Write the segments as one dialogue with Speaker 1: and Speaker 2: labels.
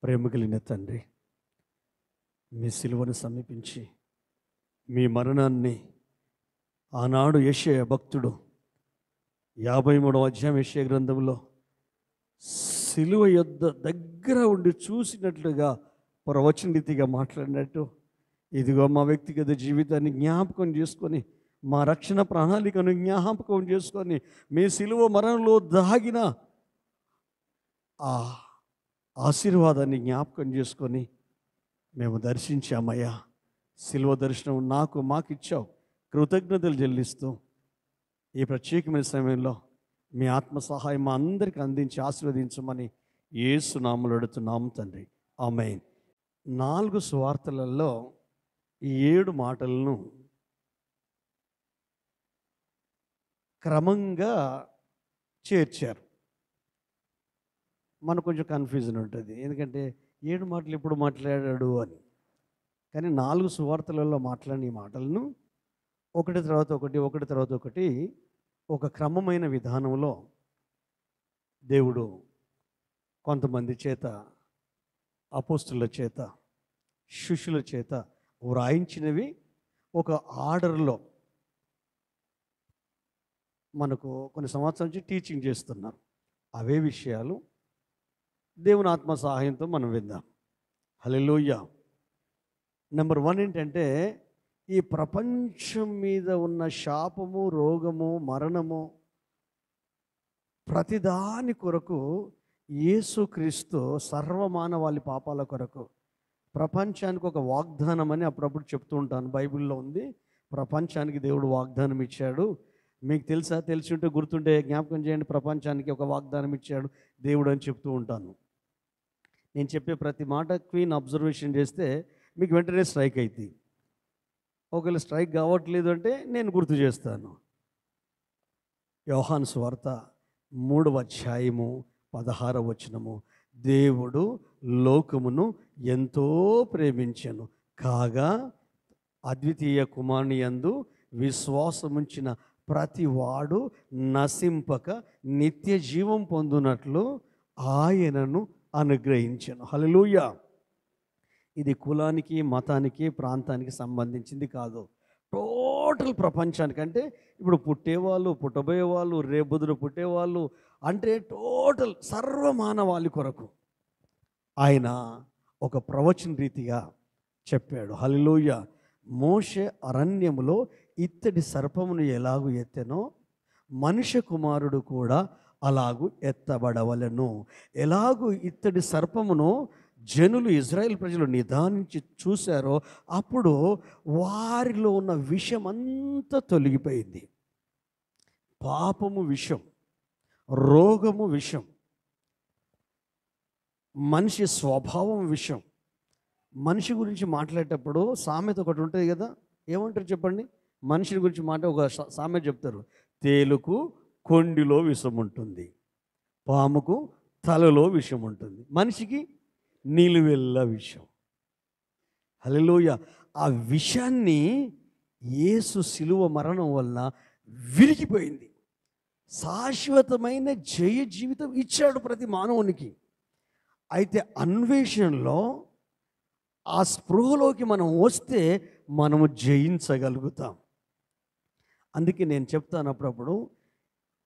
Speaker 1: ప్రేమ కలిగిన తండ్రి, మీ సిలువను సమీపించి మీ మరణాన్ని ఆనాడు యెషయా భక్తుడు 53వ అధ్యాయం యెషయా గ్రంథంలో సిలువ యొద్ద దగ్గర ఉండి చూసినట్లుగా ప్రవచన రీతిగా మాట్లాడినట్టు, ఇదిగో మా వ్యక్తిగత జీవితాన్ని జ్ఞాపకం చేసుకొని, మా రక్షణ ప్రణాళికను జ్ఞాపకం చేసుకొని, మీ సిలువ మరణంలో దాగిన ఆ ఆశీర్వాదాన్ని జ్ఞాపకం చేసుకొని మేము దర్శించామయ్యా. సిలువ దర్శనం మాకు ఇచ్చావు. కృతజ్ఞతలు చెల్లిస్తూ ఈ ప్రత్యేకమైన సమయంలో మీ ఆత్మ సహాయం మా అందరికీ అందించి ఆశీర్వదించమని యేసు నామములో అడుగుతున్నాము తండ్రి, ఆమేన్. 4 సువార్తలలో ఈ 7 మాటలను క్రమంగా చేర్చారు. మనకు కొంచెం కన్ఫ్యూజన్ ఉంటుంది, ఎందుకంటే 7 మాటలు ఎప్పుడు మాట్లాడాడు అని. కానీ 4 సువార్తలలో మాట్లాడిన ఈ మాటలను ఒకటి తర్వాత ఒకటి ఒక క్రమమైన విధానంలో దేవుడు కొంతమంది చేత, అపోస్తుల చేత, శిష్యుల చేత వ్రాయించినవి ఒక ఆర్డర్లో మనకు కొన్ని సంవత్సరాల నుంచి టీచింగ్ చేస్తున్నారు. అవే విషయాలు దేవుని ఆత్మ సహాయంతో మనం విందాం. హల్లెలూయా. నెంబర్ 1 ఏంటంటే, ఈ ప్రపంచం మీద ఉన్న శాపము, రోగము, మరణము ప్రతిదాని కొరకు యేసుక్రీస్తు సర్వమానవాళి పాపాల కొరకు ప్రపంచానికి ఒక వాగ్దానం అని అప్పుడప్పుడు చెప్తూ ఉంటాను. బైబిల్లో ఉంది, ప్రపంచానికి దేవుడు వాగ్దానం ఇచ్చాడు. మీకు తెలుసా? తెలిసి ఉంటే గుర్తుంటే జ్ఞాపకం చేయండి. ప్రపంచానికి ఒక వాగ్దానం ఇచ్చాడు దేవుడు అని చెప్తూ ఉంటాను. నేను చెప్పే ప్రతి మాట క్వీన్ అబ్జర్వేషన్ చేస్తే మీకు వెంటనే స్ట్రైక్ అవుతుంది. ఒకవేళ స్ట్రైక్ కావట్లేదు అంటే నేను గుర్తు చేస్తాను. యోహాను సువార్త 3వ అధ్యాయము 16వ వచనము, దేవుడు లోకమును ఎంతో ప్రేమించెను కాగా అద్వితీయ కుమారుని యందు విశ్వాసముంచిన ప్రతి వాడు నశింపక నిత్య జీవం పొందునట్లు ఆయనను అనుగ్రహించెను. హల్లెలూయా. ఇది కులానికి, మతానికి, ప్రాంతానికి సంబంధించింది కాదు. టోటల్ ప్రపంచానికి. అంటే ఇప్పుడు పుట్టేవాళ్ళు, పుట్టబోయేవాళ్ళు, రేపొద్దున పుట్టేవాళ్ళు, అంటే టోటల్ సర్వమానవాళి కొరకు ఆయన ఒక ప్రవచన రీతిగా చెప్పాడు. హల్లెలూయా. మోషే అరణ్యములో ఇత్తడి సర్పమును ఎలాగు ఎత్తెనో మనుష్య కుమారుడు కూడా అలాగూ ఎత్తబడవలెను. ఎలాగూ ఇత్తడి సర్పమును జనులు, ఇజ్రాయేల్ ప్రజలు నిదానించి చూశారో అప్పుడు వారిలో ఉన్న విషం అంతా తొలగిపోయింది. పాపము విషం, రోగము విషం, మనిషి స్వభావం విషం. మనిషి గురించి మాట్లాడేటప్పుడు సామెత ఒకటి ఉంటుంది కదా, ఏమంటారు చెప్పండి? మనిషి గురించి ఒక సామెత చెప్తారు. తేలుకు కొండిలో విషం ఉంటుంది, పాముకు తలలో విషం ఉంటుంది, మనిషికి నిలువెల్ల విషం. హల్లెలూయా. ఆ విషాన్ని యేసు సిలువ మరణం వలన విరిగిపోయింది. శాశ్వతమైన జయ జీవితం ఇచ్చాడు ప్రతి మానవునికి. అయితే అన్వేషణలో ఆ స్పృహలోకి మనం వస్తే మనము జయించగలుగుతాం. అందుకే నేను చెప్తాను అప్పుడప్పుడు,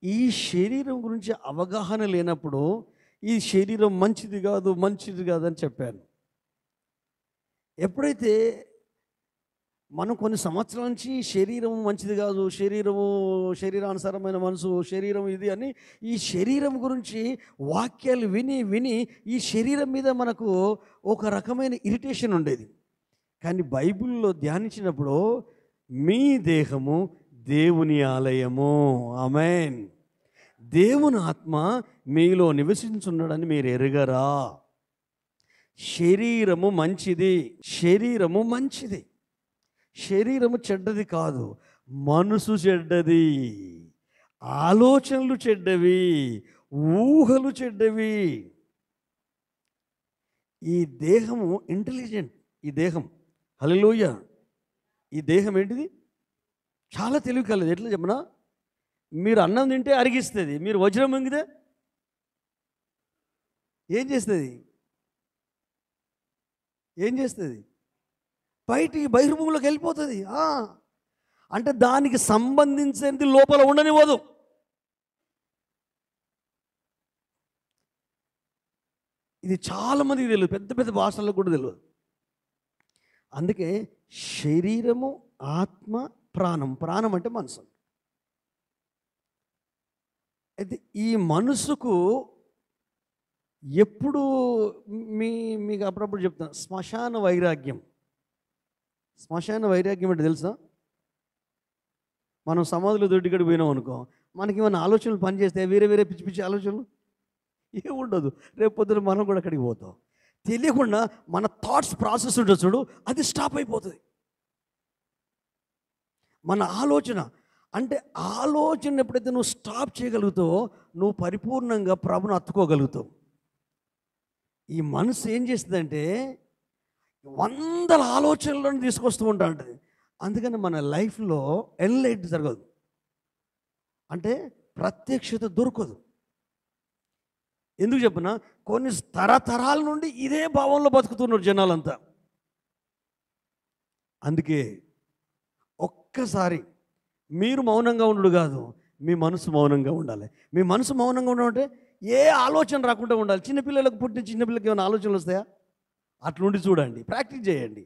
Speaker 1: ఈ శరీరం గురించి అవగాహన లేనప్పుడు ఈ శరీరం మంచిది కాదు అని చెప్పాను. ఎప్పుడైతే మనం కొన్ని సంవత్సరాల నుంచి శరీరం మంచిది కాదు, శరీరానుసారమైన మనసు, శరీరం ఇది అని ఈ శరీరం గురించి వాక్యాలు విని విని ఈ శరీరం మీద మనకు ఒక రకమైన ఇరిటేషన్ ఉండేది. కానీ బైబిల్లో ధ్యానించినప్పుడు మీ దేహము దేవుని ఆలయము, ఆమేన్, దేవుని ఆత్మ మీలో నివసించున్నాడని మీరు ఎరుగరా? శరీరము మంచిది, శరీరము మంచిది, శరీరము చెడ్డది కాదు. మనసు చెడ్డది, ఆలోచనలు చెడ్డవి, ఊహలు చెడ్డవి. ఈ దేహము ఇంటెలిజెంట్. ఈ దేహం, హల్లెలూయా, ఈ దేహం ఏంటిది? చాలా తెలివి కలదు. ఎట్లా చెప్పనా? మీరు అన్నం తింటే అరిగిస్తుంది, మీరు వజ్రం మింగితే ఏం చేస్తుంది? ఏం చేస్తుంది? బయటికి బహిర్భూమిలోకి వెళ్ళిపోతుంది. అంటే దానికి సంబంధించింది లోపల ఉండనివ్వదు. ఇది చాలామందికి తెలియదు, పెద్ద పెద్ద భాషలకు కూడా తెలియదు. అందుకే శరీరము, ఆత్మ, ప్రాణం. ప్రాణం అంటే మనసు. అయితే ఈ మనసుకు ఎప్పుడు మీకు అప్పుడప్పుడు చెప్తాను, శ్మశాన వైరాగ్యం. శ్మశాన వైరాగ్యం అంటే తెలుసా? మనం సమాధిలో దొడ్డికడికి పోయినాం అనుకో, మనకి ఏమైనా ఆలోచనలు పనిచేస్తే వేరే వేరే పిచ్చి పిచ్చి ఆలోచనలు ఏం ఉండదు. రేపు పొద్దున మనం కూడా అక్కడికి పోతాం. తెలియకుండా మన థాట్స్ ప్రాసెస్ ఉంటుంది చూడు, అది స్టాప్ అయిపోతుంది. మన ఆలోచన అంటే ఆలోచన ఎప్పుడైతే నువ్వు స్టాప్ చేయగలుగుతావో నువ్వు పరిపూర్ణంగా ప్రభును హత్తుకోగలుగుతావు. ఈ మనసు ఏం చేస్తుందంటే వందల ఆలోచనలను తీసుకొస్తూ ఉంటా ఉంటుంది. అందుకని మన లైఫ్లో ఎన్లైట్ జరగదు, అంటే ప్రత్యక్షత దొరకదు. ఎందుకు చెప్పినా, కొన్ని తరతరాల నుండి ఇదే భావంలో బతుకుతున్నారు జనాలంతా. అందుకే ఒక్కసారి మీరు మౌనంగా ఉండు కాదు, మీ మనసు మౌనంగా ఉండాలి. మీ మనసు మౌనంగా ఉండాలంటే ఏ ఆలోచన రాకుండా ఉండాలి. చిన్నపిల్లలకు పుట్టిన చిన్నపిల్లలకి ఏమైనా ఆలోచనలు వస్తాయా? అట్లుండి చూడండి, ప్రాక్టీస్ చేయండి.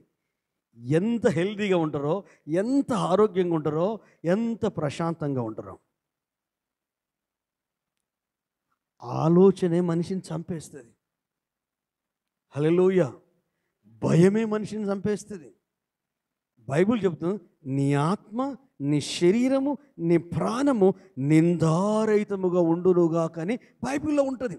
Speaker 1: ఎంత హెల్తీగా ఉంటారో, ఎంత ఆరోగ్యంగా ఉంటారో, ఎంత ప్రశాంతంగా ఉంటారో. ఆలోచనే మనిషిని చంపేస్తుంది. హల్లెలూయా. భయమే మనిషిని చంపేస్తుంది. బైబిల్ చెప్తుంది, నీ ఆత్మ, నీ శరీరము, నీ ప్రాణము నిందారహితముగా ఉండునుగా కానీ బైబిల్లో ఉంటుంది.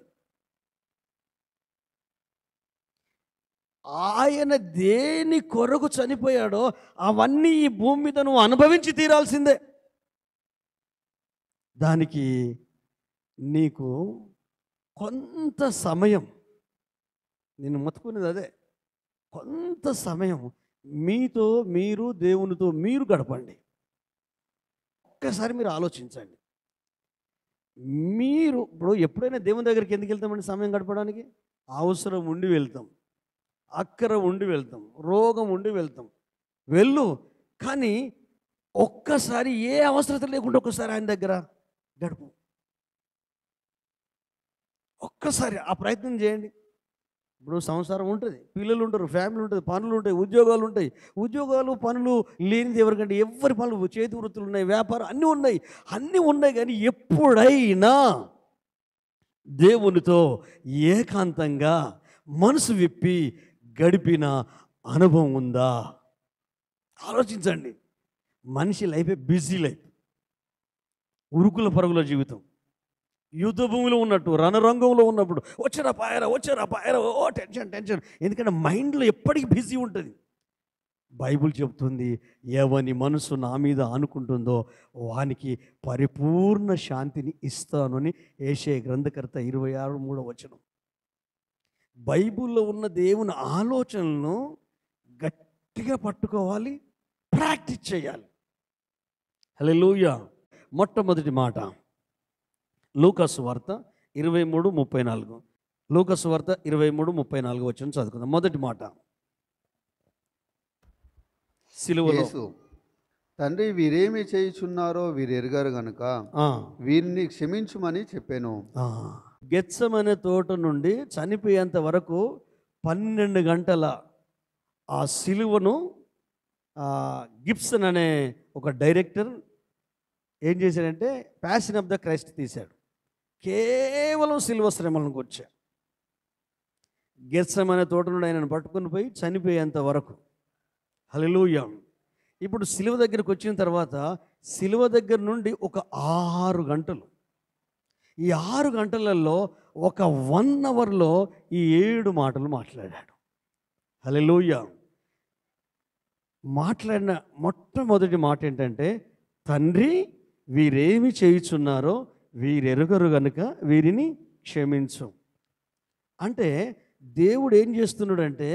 Speaker 1: ఆయన దేని కొరకు చనిపోయాడో అవన్నీ ఈ భూమి మీద నువ్వు అనుభవించి తీరాల్సిందే. దానికి నీకు కొంత సమయం, నేను మొత్తుకునేది అదే, కొంత సమయం మీతో మీరు, దేవునితో మీరు గడపండి. ఒక్కసారి మీరు ఆలోచించండి. మీరు ఇప్పుడు ఎప్పుడైనా దేవుని దగ్గరికి ఎందుకు వెళ్తామండి? సమయం గడపడానికి. అవసరం ఉండి వెళ్తాం, అక్కర ఉండి వెళ్తాం, రోగం ఉండి వెళ్తాం. వెళ్ళు, కానీ ఒక్కసారి ఏ అవసరత లేకుండా ఒక్కసారి ఆయన దగ్గర గడుపు. ఒక్కసారి ఆ ప్రయత్నం చేయండి. ఇప్పుడు సంసారం ఉంటుంది, పిల్లలు ఉంటారు, ఫ్యామిలీ ఉంటుంది, పనులు ఉంటాయి, ఉద్యోగాలు ఉంటాయి. ఉద్యోగాలు పనులు లేనిది ఎవరికంటే ఎవరి పనులు, చేతి వృత్తులు ఉన్నాయి, వ్యాపారం అన్నీ ఉన్నాయి. కానీ ఎప్పుడైనా దేవునితో ఏకాంతంగా మనసు విప్పి గడిపిన అనుభవం ఉందా? ఆలోచించండి. మనిషి లైఫే బిజీ లైఫ్, ఉరుకుల పరుగుల జీవితం. యుద్ధ భూమిలో ఉన్నట్టు, రణరంగంలో ఉన్నప్పుడు వచ్చారా పాయరా, ఓ టెన్షన్. ఎందుకంటే మైండ్లో ఎప్పటికీ బిజీ ఉంటుంది. బైబిల్ చెప్తుంది, ఎవని మనసు నా మీద అనుకుంటుందో వానికి పరిపూర్ణ శాంతిని ఇస్తాను అని యెషయా గ్రంథకర్త 26:3 బైబిల్లో ఉన్న దేవుని ఆలోచనలను గట్టిగా పట్టుకోవాలి, ప్రాక్టీస్ చేయాలి. హల్లెలూయా. మొట్టమొదటి మాట లూకాసు వార్త 23:34. లూకాసు వార్త 23:34 వచనం చదువుకుందాం. మొదటి మాట, సిలువలో
Speaker 2: తండ్రి వీరేమి చేయుచున్నారో వీరు ఎరుగరు గనుక వీరిని క్షమించుమని చెప్పాను.
Speaker 1: గెత్సెమనే తోట నుండి చనిపోయేంత వరకు 12 గంటల ఆ సిలువను గిబ్సన్ అనే ఒక డైరెక్టర్ ఏం చేశాడంటే ప్యాషన్ ఆఫ్ ద క్రైస్ట్ తీశాడు. కేవలం సిలువ శ్రమలను కూర్చాడు. గెత్సెమనే తోట నుండి ఆయనను పట్టుకుని పోయి చనిపోయేంత వరకు. హల్లెలూయా. ఇప్పుడు సిలువ దగ్గరికి వచ్చిన తర్వాత సిలువ దగ్గర నుండి ఒక 6 గంటలు, ఈ 6 గంటలలో ఒక 1 అవర్లో ఈ 7 మాటలు మాట్లాడాడు. హల్లెలూయా. మాట్లాడిన మొట్టమొదటి మాట ఏంటంటే, తండ్రి వీరేమి చేయుచున్నారో వీరెరుగరు గనుక వీరిని క్షమించు. అంటే దేవుడు ఏం చేస్తున్నాడంటే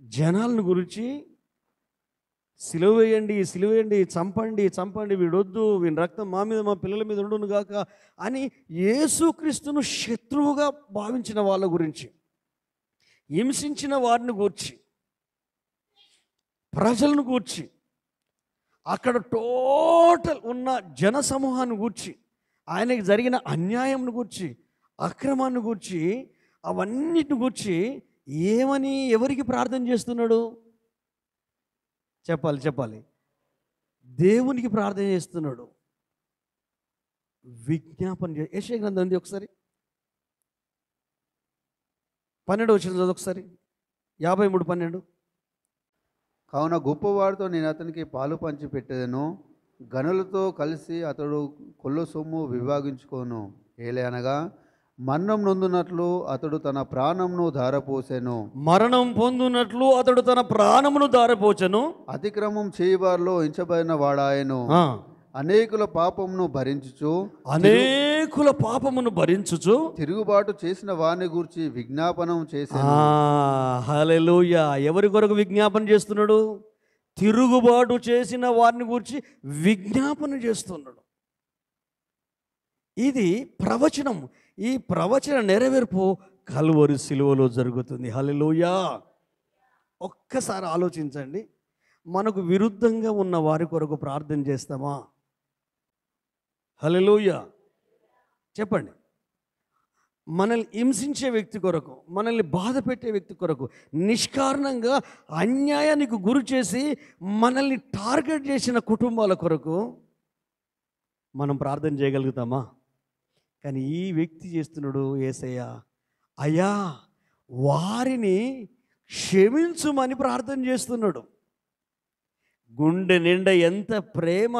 Speaker 1: జనాలను గురించి సిలువ వేయండి, చంపండి, వీడొద్దు, వీని రక్తం మా మీద మా పిల్లల మీద ఉండును గాక అని యేసుక్రీస్తును శత్రువుగా భావించిన వాళ్ళ గురించి, హింసించిన వారిని గూర్చి, ప్రజలను గూర్చి, అక్కడ టోటల్ ఉన్న జన సమూహాన్ని గూర్చి, ఆయనకి జరిగిన అన్యాయంను గూర్చి, అక్రమాన్ని గూర్చి, అవన్నిటిని గూర్చి ఏమని ఎవరికి ప్రార్థన చేస్తున్నాడు? చెప్పాలి. దేవునికి ప్రార్థన చేస్తున్నాడు. విజ్ఞాపన యెషయా గ్రంథం ఉంది, ఒకసారి 12వ వచనం చదువు ఒకసారి. 53:12.
Speaker 2: కావున గొప్పవాడితో నేను అతనికి పాలు పంచి పెట్టెదను, గనులతో కలిసి అతడు కొల్ల సొమ్ము విభాగించుకోను. ఏలయనగా మరణం నొందునట్లు అతడు తన ప్రాణమును ధారపోసెను.
Speaker 1: మరణం పొందునట్లు అతడు తన ప్రాణమును ధారపోచెను.
Speaker 2: అతిక్రమం చేయవారిలో ఎంచబడిన వాడాయను. అనేకుల పాపమును భరించుచు తిరుగుబాటు చేసిన వారిని గూర్చి విజ్ఞాపనం చేశాను.
Speaker 1: హల్లెలూయా. ఎవరి కొరకు విజ్ఞాపన చేస్తున్నాడు? తిరుగుబాటు చేసిన వారిని గూర్చి విజ్ఞాపన చేస్తున్నాడు. ఇది ప్రవచనం. ఈ ప్రవచన నెరవేర్పు కల్వరి సిలువలో జరుగుతుంది. హల్లెలూయా. ఒక్కసారి ఆలోచించండి, మనకు విరుద్ధంగా ఉన్న వారి కొరకు ప్రార్థన చేస్తామా? హల్లెలూయా. చెప్పండి. మనల్ని హింసించే వ్యక్తి కొరకు, మనల్ని బాధ పెట్టే వ్యక్తి కొరకు, నిష్కారణంగా అన్యాయానికి గురి చేసి మనల్ని టార్గెట్ చేసిన కుటుంబాల కొరకు మనం ప్రార్థన చేయగలుగుతామా? కానీ ఈ వ్యక్తి చేస్తున్నాడు, యేసయ్య అయ్యా వారిని క్షమించుమని ప్రార్థన చేస్తున్నాడు. గుండె నిండా ఎంత ప్రేమ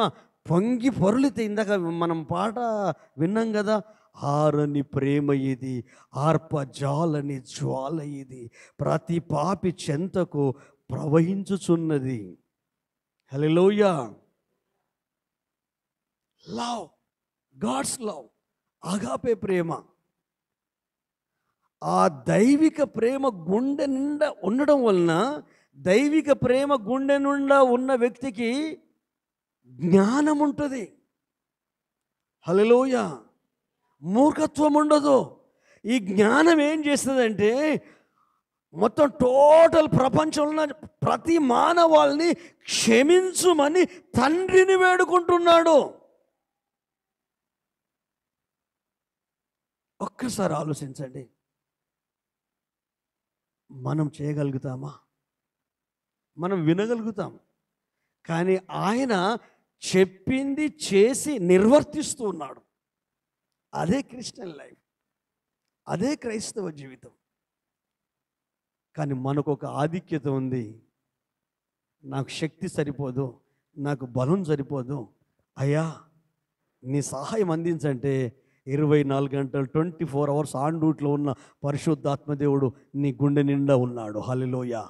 Speaker 1: పొంగి పొరలితే, ఇందాక మనం పాట విన్నాం కదా, ఆరని ప్రేమ ఇది, ఆర్పజాలని జ్వాల ఇది, ప్రతి పాపి చెంతకు ప్రవహించుచున్నది. హల్లెలూయా. లవ్, గాడ్స్ లవ్, అగాపే ప్రేమ. ఆ దైవిక ప్రేమ గుండె నిండా ఉండడం వలన, దైవిక ప్రేమ గుండె నిండా ఉన్న వ్యక్తికి జ్ఞానం ఉంటుంది. హల్లెలూయా. మూర్ఖత్వం ఉండదు. ఈ జ్ఞానం ఏం చేస్తుందంటే మొత్తం టోటల్ ప్రపంచంలో ప్రతి మానవాళ్ళని క్షమించుమని తండ్రిని వేడుకుంటున్నాడు. ఒక్కసారి ఆలోచించండి, మనం చేయగలుగుతామా? మనం వినగలుగుతాం, కానీ ఆయన చెప్పింది చేసి నిర్వర్తిస్తూ ఉన్నాడు. అదే క్రిస్టియన్ లైఫ్, అదే క్రైస్తవ జీవితం. కానీ మనకు ఒక ఆధిక్యత ఉంది. నాకు శక్తి సరిపోదు, నాకు బలం సరిపోదు, అయ్యా నీ సహాయం అందించంటే 24 గంటలు 24 అవర్స్ ఆన్ డ్యూటీలో ఉన్న పరిశుద్ధాత్మదేవుడు నీ గుండె నిండా ఉన్నాడు. హల్లెలూయా.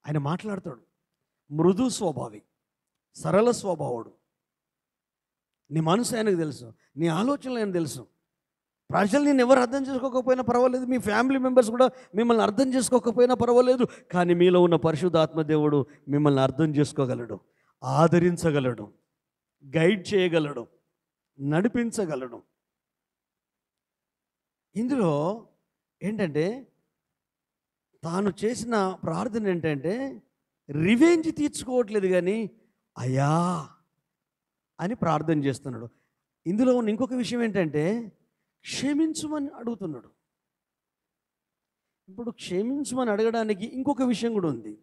Speaker 1: ఆయన మాట్లాడతాడు. మృదు స్వభావి, సరళ స్వభావుడు. నీ మనసు ఆయనకు తెలుసు, నీ ఆలోచనలు ఆయనకు తెలుసు. ప్రజలు నేను ఎవరు అర్థం చేసుకోకపోయినా పర్వాలేదు, మీ ఫ్యామిలీ మెంబర్స్ కూడా మిమ్మల్ని అర్థం చేసుకోకపోయినా పర్వాలేదు, కానీ మీలో ఉన్న పరిశుద్ధాత్మదేవుడు మిమ్మల్ని అర్థం చేసుకోగలడు, ఆదరించగలడు, గైడ్ చేయగలడు, నడిపించగలడు. ఇందులో ఏంటంటే తాను చేసిన ప్రార్థన ఏంటంటే రివెంజ్ తీర్చుకోవట్లేదు, కానీ అయ్యా అని ప్రార్థన చేస్తున్నాడు. ఇందులో ఉన్న ఇంకొక విషయం ఏంటంటే క్షమించుమని అడుగుతున్నాడు. ఇప్పుడు క్షమించుమని అడగడానికి ఇంకొక విషయం కూడా ఉంది.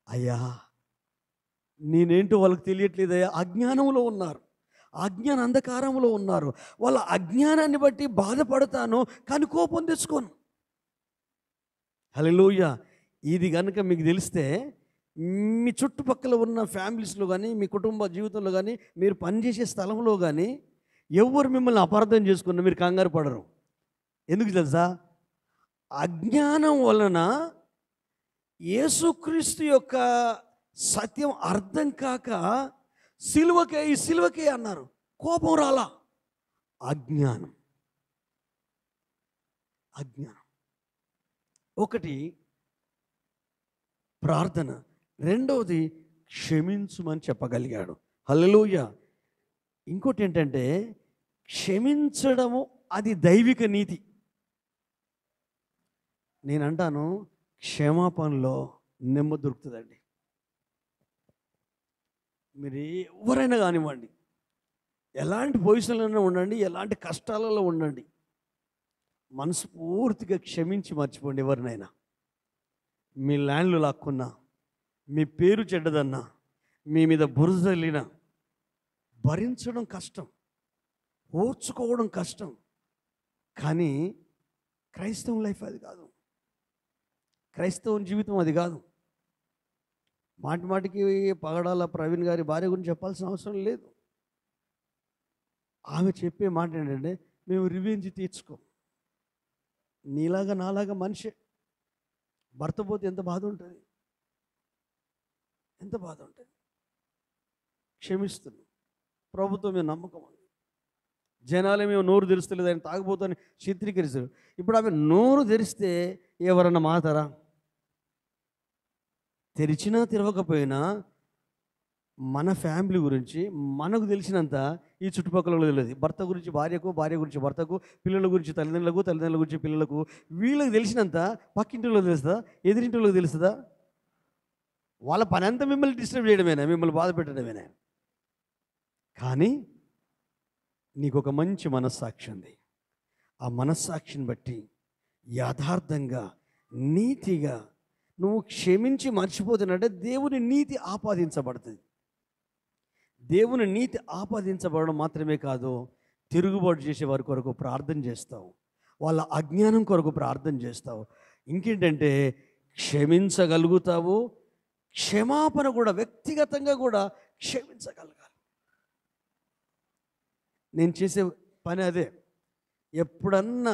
Speaker 1: అయ్యా నేనేంటో వాళ్ళకి తెలియట్లేదయ్యా, అజ్ఞానంలో ఉన్నారు, అజ్ఞాన అంధకారంలో ఉన్నారు, వాళ్ళ అజ్ఞానాన్ని బట్టి బాధపడతాను కానీ కోపం తెచ్చుకోను. హల్లెలూయా. ఇది కనుక మీకు తెలిస్తే మీ చుట్టుపక్కల ఉన్న ఫ్యామిలీస్లో కానీ, మీ కుటుంబ జీవితంలో కానీ, మీరు పనిచేసే స్థలంలో కానీ ఎవరు మిమ్మల్ని అపార్థం చేసుకున్నా మీరు కంగారు పడరు. ఎందుకు తెలుసా? అజ్ఞానం వలన యేసుక్రీస్తు యొక్క సత్యం అర్థం కాక సిలువకే అన్నారు, కోపం రాలా. అజ్ఞానం. ఒకటి ప్రార్థన, రెండవది క్షమించుమని చెప్పగలిగాడు. హల్లెలూయా. ఇంకోటి ఏంటంటే క్షమించడము అది దైవిక నీతి. నేనంటాను, క్షమాపణలో నెమ్మది దొరుకుతుందండి. మీరు ఎవరైనా కానివ్వండి, ఎలాంటి పొజిషన్లోనే ఉండండి, ఎలాంటి కష్టాలలో ఉండండి, మనస్ఫూర్తిగా క్షమించి మర్చిపోండి. ఎవరినైనా మీ ల్యాండ్లు లాక్కున్నా, మీ పేరు చెడ్డదన్నా, మీ మీద బురద చల్లినా భరించడం కష్టం, ఓర్చుకోవడం కష్టం. కానీ క్రైస్తవం లైఫ్ అది కాదు, క్రైస్తవం జీవితం అది కాదు. మాటి మాటికి పగడాల ప్రవీణ్ గారి భార్య గురించి చెప్పాల్సిన అవసరం లేదు. ఆమె చెప్పే మాట ఏంటంటే, మేము రివెంజ్ తీర్చుకోం. నీలాగా నాలాగా మనిషే. భర్త పోతే ఎంత బాధ ఉంటుంది, ఎంత బాధ ఉంటుంది. క్షమిస్తున్నాం. ప్రభుత్వం మీద నమ్మకం ఉంది. జనాలే మేము నోరు తెరుస్తలేదు, ఆయన తాగుబోతని చిత్రీకరిస్తారు. ఇప్పుడు ఆమె నోరు తెరిస్తే ఎవరన్నా మాతారా? తెరిచినా తెరవకపోయినా మన ఫ్యామిలీ గురించి మనకు తెలిసినంత ఈ చుట్టుపక్కల తెలియదు. భర్త గురించి భార్యకు, భార్య గురించి భర్తకు, పిల్లల గురించి తల్లిదండ్రులకు, తల్లిదండ్రుల గురించి పిల్లలకు, వీళ్ళకి తెలిసినంత పక్కింటిలో తెలుస్తుందా, ఎదిరింటిలో తెలుస్తుందా? వాళ్ళ పని అంతా మిమ్మల్ని డిస్టర్బ్ చేయడమేనా, మిమ్మల్ని బాధ పెట్టడమేనా? కానీ నీకు ఒక మంచి మనస్సాక్షి ఉంది. ఆ మనస్సాక్షిని బట్టి యథార్థంగా, నీతిగా నువ్వు క్షమించి మర్చిపోతున్నట్టే దేవుని నీతి ఆపాదించబడుతుంది. దేవుని నీతి ఆపాదించబడడం మాత్రమే కాదు, తిరుగుబాటు చేసే వారి కొరకు ప్రార్థన చేస్తావు, వాళ్ళ అజ్ఞానం కొరకు ప్రార్థన చేస్తావు. ఇంకేంటంటే క్షమించగలుగుతావు. క్షమాపణ కూడా వ్యక్తిగతంగా కూడా క్షమించగలగాలి. నేను చేసే పని అదే. ఎప్పుడన్నా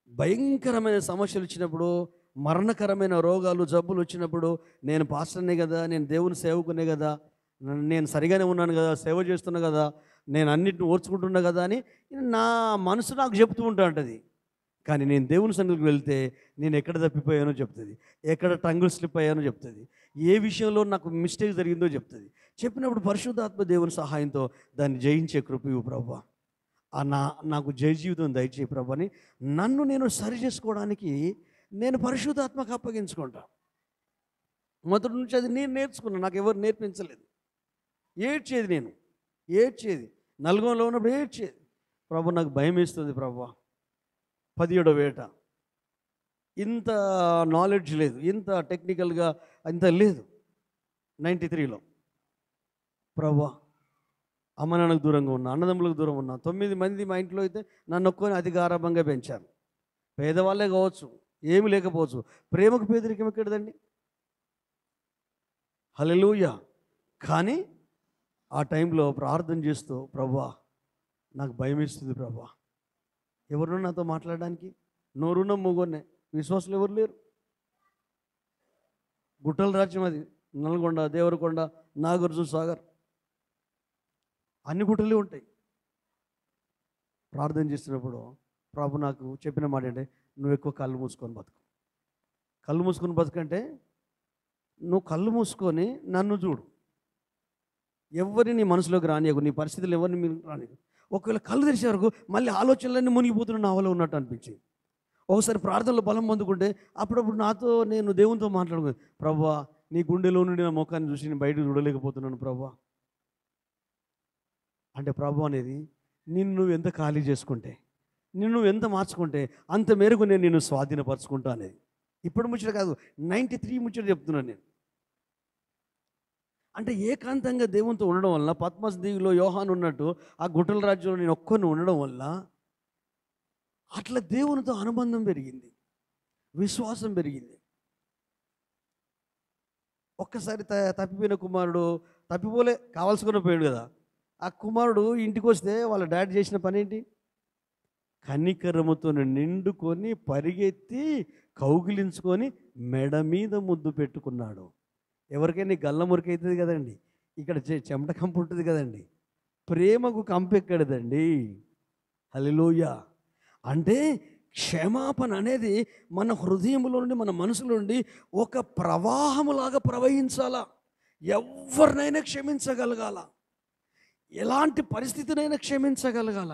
Speaker 1: భయంకరమైన సమస్యలు వచ్చినప్పుడు, మరణకరమైన రోగాలు, జబ్బులు వచ్చినప్పుడు, నేను పాస్టర్నే కదా, నేను దేవుని సేవకునే కదా, నేను సరిగానే ఉన్నాను కదా, సేవ చేస్తున్నా కదా, నేను అన్నిటిని ఓర్చుకుంటున్నా కదా అని నా మనసు నాకు చెప్తూ ఉంటుంది. కానీ నేను దేవుని సన్నిధికి వెళ్తే నేను ఎక్కడ తప్పిపోయానో చెప్తుంది, ఎక్కడ టంగుల్ స్లిప్ అయ్యానో చెప్తుంది, ఏ విషయంలో నాకు మిస్టేక్ జరిగిందో చెప్తుంది. చెప్పినప్పుడు పరిశుద్ధాత్మ దేవుని సహాయంతో దాన్ని జయించే కృప ఇవ్వు ప్రభువా, నాకు జయ జీవితం దయచేయి ప్రభు అని నన్ను నేను సరి చేసుకోవడానికి నేను పరిశుద్ధాత్మకు అప్పగించుకుంటా. మొదటి నుంచి అది నేను నేర్చుకున్నాను, నాకు ఎవరు నేర్పించలేదు. నేను ఏడ్చేది నల్గొండలో ఉన్నప్పుడు ఏడ్చేది. ప్రభు నాకు భయం వేస్తుంది ప్రభువా, 17వ ఏట, ఇంత నాలెడ్జ్ లేదు, ఇంత టెక్నికల్గా ఇంత లేదు. 93లో ప్రభువా, అమ్మ నాన్నకు దూరంగా ఉన్నా, అన్నదమ్ములకు దూరం ఉన్నా, 9 మంది మా ఇంట్లో అయితే నన్ను ఒక్కొని అతి గారాభంగా పెంచారు. పేదవాళ్ళే కావచ్చు, ఏమి లేకపోవచ్చు, ప్రేమకు పేదరికం ఎక్కడదండి? హల్లెలూయా. కానీ ఆ టైంలో ప్రార్థన చేస్తూ, ప్రభువా నాకు భయం వేస్తుంది ప్రభువా, ఎవరున్నా నాతో మాట్లాడడానికి? నోరున్న మూగొన్నే, విశ్వాసులు ఎవరు లేరు. గుట్టల రాజ్యం అది, నల్గొండ, దేవరకొండ, నాగార్జున సాగర్, అన్ని గుట్టలే ఉంటాయి. ప్రార్థన చేసినప్పుడు ప్రభు నాకు చెప్పిన మాట అంటే, నువ్వు ఎక్కువ కళ్ళు మూసుకొని బతుకు. కళ్ళు మూసుకొని బతుకంటే నువ్వు కళ్ళు మూసుకొని నన్ను చూడు, ఎవరిని నీ మనసులోకి రానియకు, నీ పరిస్థితులు ఎవరిని మీరు రానియకు. ఒకవేళ కళ్ళు తెరిచే వరకు మళ్ళీ ఆలోచనలన్నీ మునిగిపోతున్న నావలో ఉన్నట్టు అనిపించింది. ఒకసారి ప్రార్థనలో బలం పొందుకుంటే అప్పుడప్పుడు నాతో నేను దేవునితో మాట్లాడుకున్నాను, ప్రభువా నీ గుండెలో నుండి నా ముఖాన్ని చూసి నేను బయటకు చూడలేకపోతున్నాను ప్రభువా అంటే, ప్రభు అనేది నిన్ను నువ్వు ఎంత ఖాళీ చేసుకుంటే, నిన్ను నువ్వు ఎంత మార్చుకుంటే అంత మేరకు నేను నిన్ను స్వాధీనపరచుకుంటా అనేది. ఇప్పుడు ముచ్చట కాదు, 93 ముచ్చట చెప్తున్నాను నేను. అంటే ఏకాంతంగా దేవునితో ఉండడం వల్ల, పద్మస్ దీవిలో యోహాను ఉన్నట్టు ఆ గుట్టల రాజ్యంలో నేను ఒక్కరిని ఉండడం వల్ల అట్లా దేవునితో అనుబంధం పెరిగింది, విశ్వాసం పెరిగింది. ఒక్కసారి తప్పిపోయిన కుమారుడు తప్పిపోలే, కావాల్సుకుని పోయాడు కదా. ఆ కుమారుడు ఇంటికి వస్తే వాళ్ళ డాడీ చేసిన పని ఏంటి? కనికరముతో నిండుకొని పరిగెత్తి కౌగిలించుకొని మెడ మీద ముద్దు పెట్టుకున్నాడు. ఎవరికైనా గల్ల మురికి అవుతుంది కదండి, ఇక్కడ చెమట కంపు ఉంటుంది కదండి, ప్రేమకు కంపు ఎక్కడదండి. హల్లెలూయా. అంటే క్షమాపణ అనేది మన హృదయంలో నుండి, మన మనసులో నుండి ఒక ప్రవాహములాగా ప్రవహించాలా. ఎవరినైనా క్షమించగలగాల, ఎలాంటి పరిస్థితినైనా క్షమించగలగాల.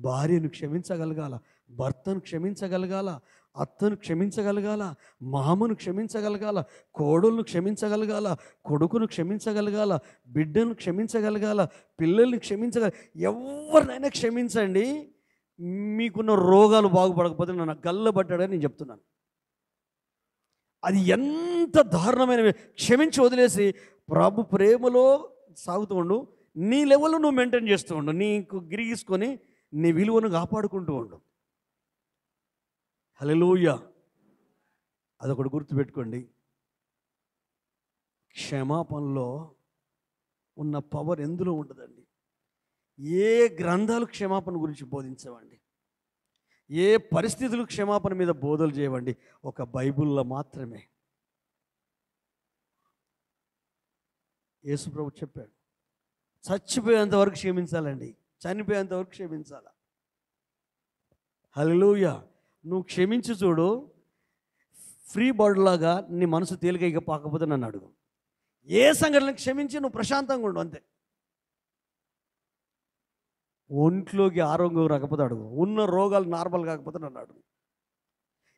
Speaker 1: భార్యను క్షమించగలగాల, భర్తను క్షమించగలగాల, అత్తను క్షమించగలగాల, మామను క్షమించగలగాల, కోడలను క్షమించగలగాల, కొడుకును క్షమించగలగాల, బిడ్డను క్షమించగలగాల, పిల్లల్ని ఎవరినైనా క్షమించండి. మీకున్న రోగాలు బాగుపడకపోతే నన్ను గల్లబడ్డాడని నేను చెప్తున్నాను. అది ఎంత దారుణమైన, క్షమించి వదిలేసి ప్రభు ప్రేమలో సాగుతూ ఉండు. నీ లెవెల్లో నువ్వు మెయింటైన్ చేస్తూ ఉండు. నీకు గిరిగీసుకొని నీ విలువను కాపాడుకుంటూ ఉండు. హల్లెలూయా. అదొకటి గుర్తుపెట్టుకోండి, క్షమాపణలో ఉన్న పవర్ ఎందులో ఉండదండి. ఏ గ్రంథాలు క్షమాపణ గురించి బోధించవండి, ఏ పరిస్థితులు క్షమాపణ మీద బోధలు చేయవండి, ఒక బైబిల్లో మాత్రమే. యేసుప్రభు చెప్పాడు, చచ్చిపోయేంత వరకు క్షమించాలండి, చనిపోయేంత వరకు క్షమించాల. హల్లెలూయా. నువ్వు క్షమించి చూడు, ఫ్రీ బర్డ్ లాగా నీ మనసు తేలికైగా పాకపోతే నన్ను అడుగు. ఏ సంఘటనలు క్షమించి నువ్వు ప్రశాంతంగా ఉండు, అంతే. ఒంట్లోకి ఆరోగ్యం రాకపోతే అడుగు, ఉన్న రోగాలు నార్మల్ కాకపోతే నన్ను అడుగు.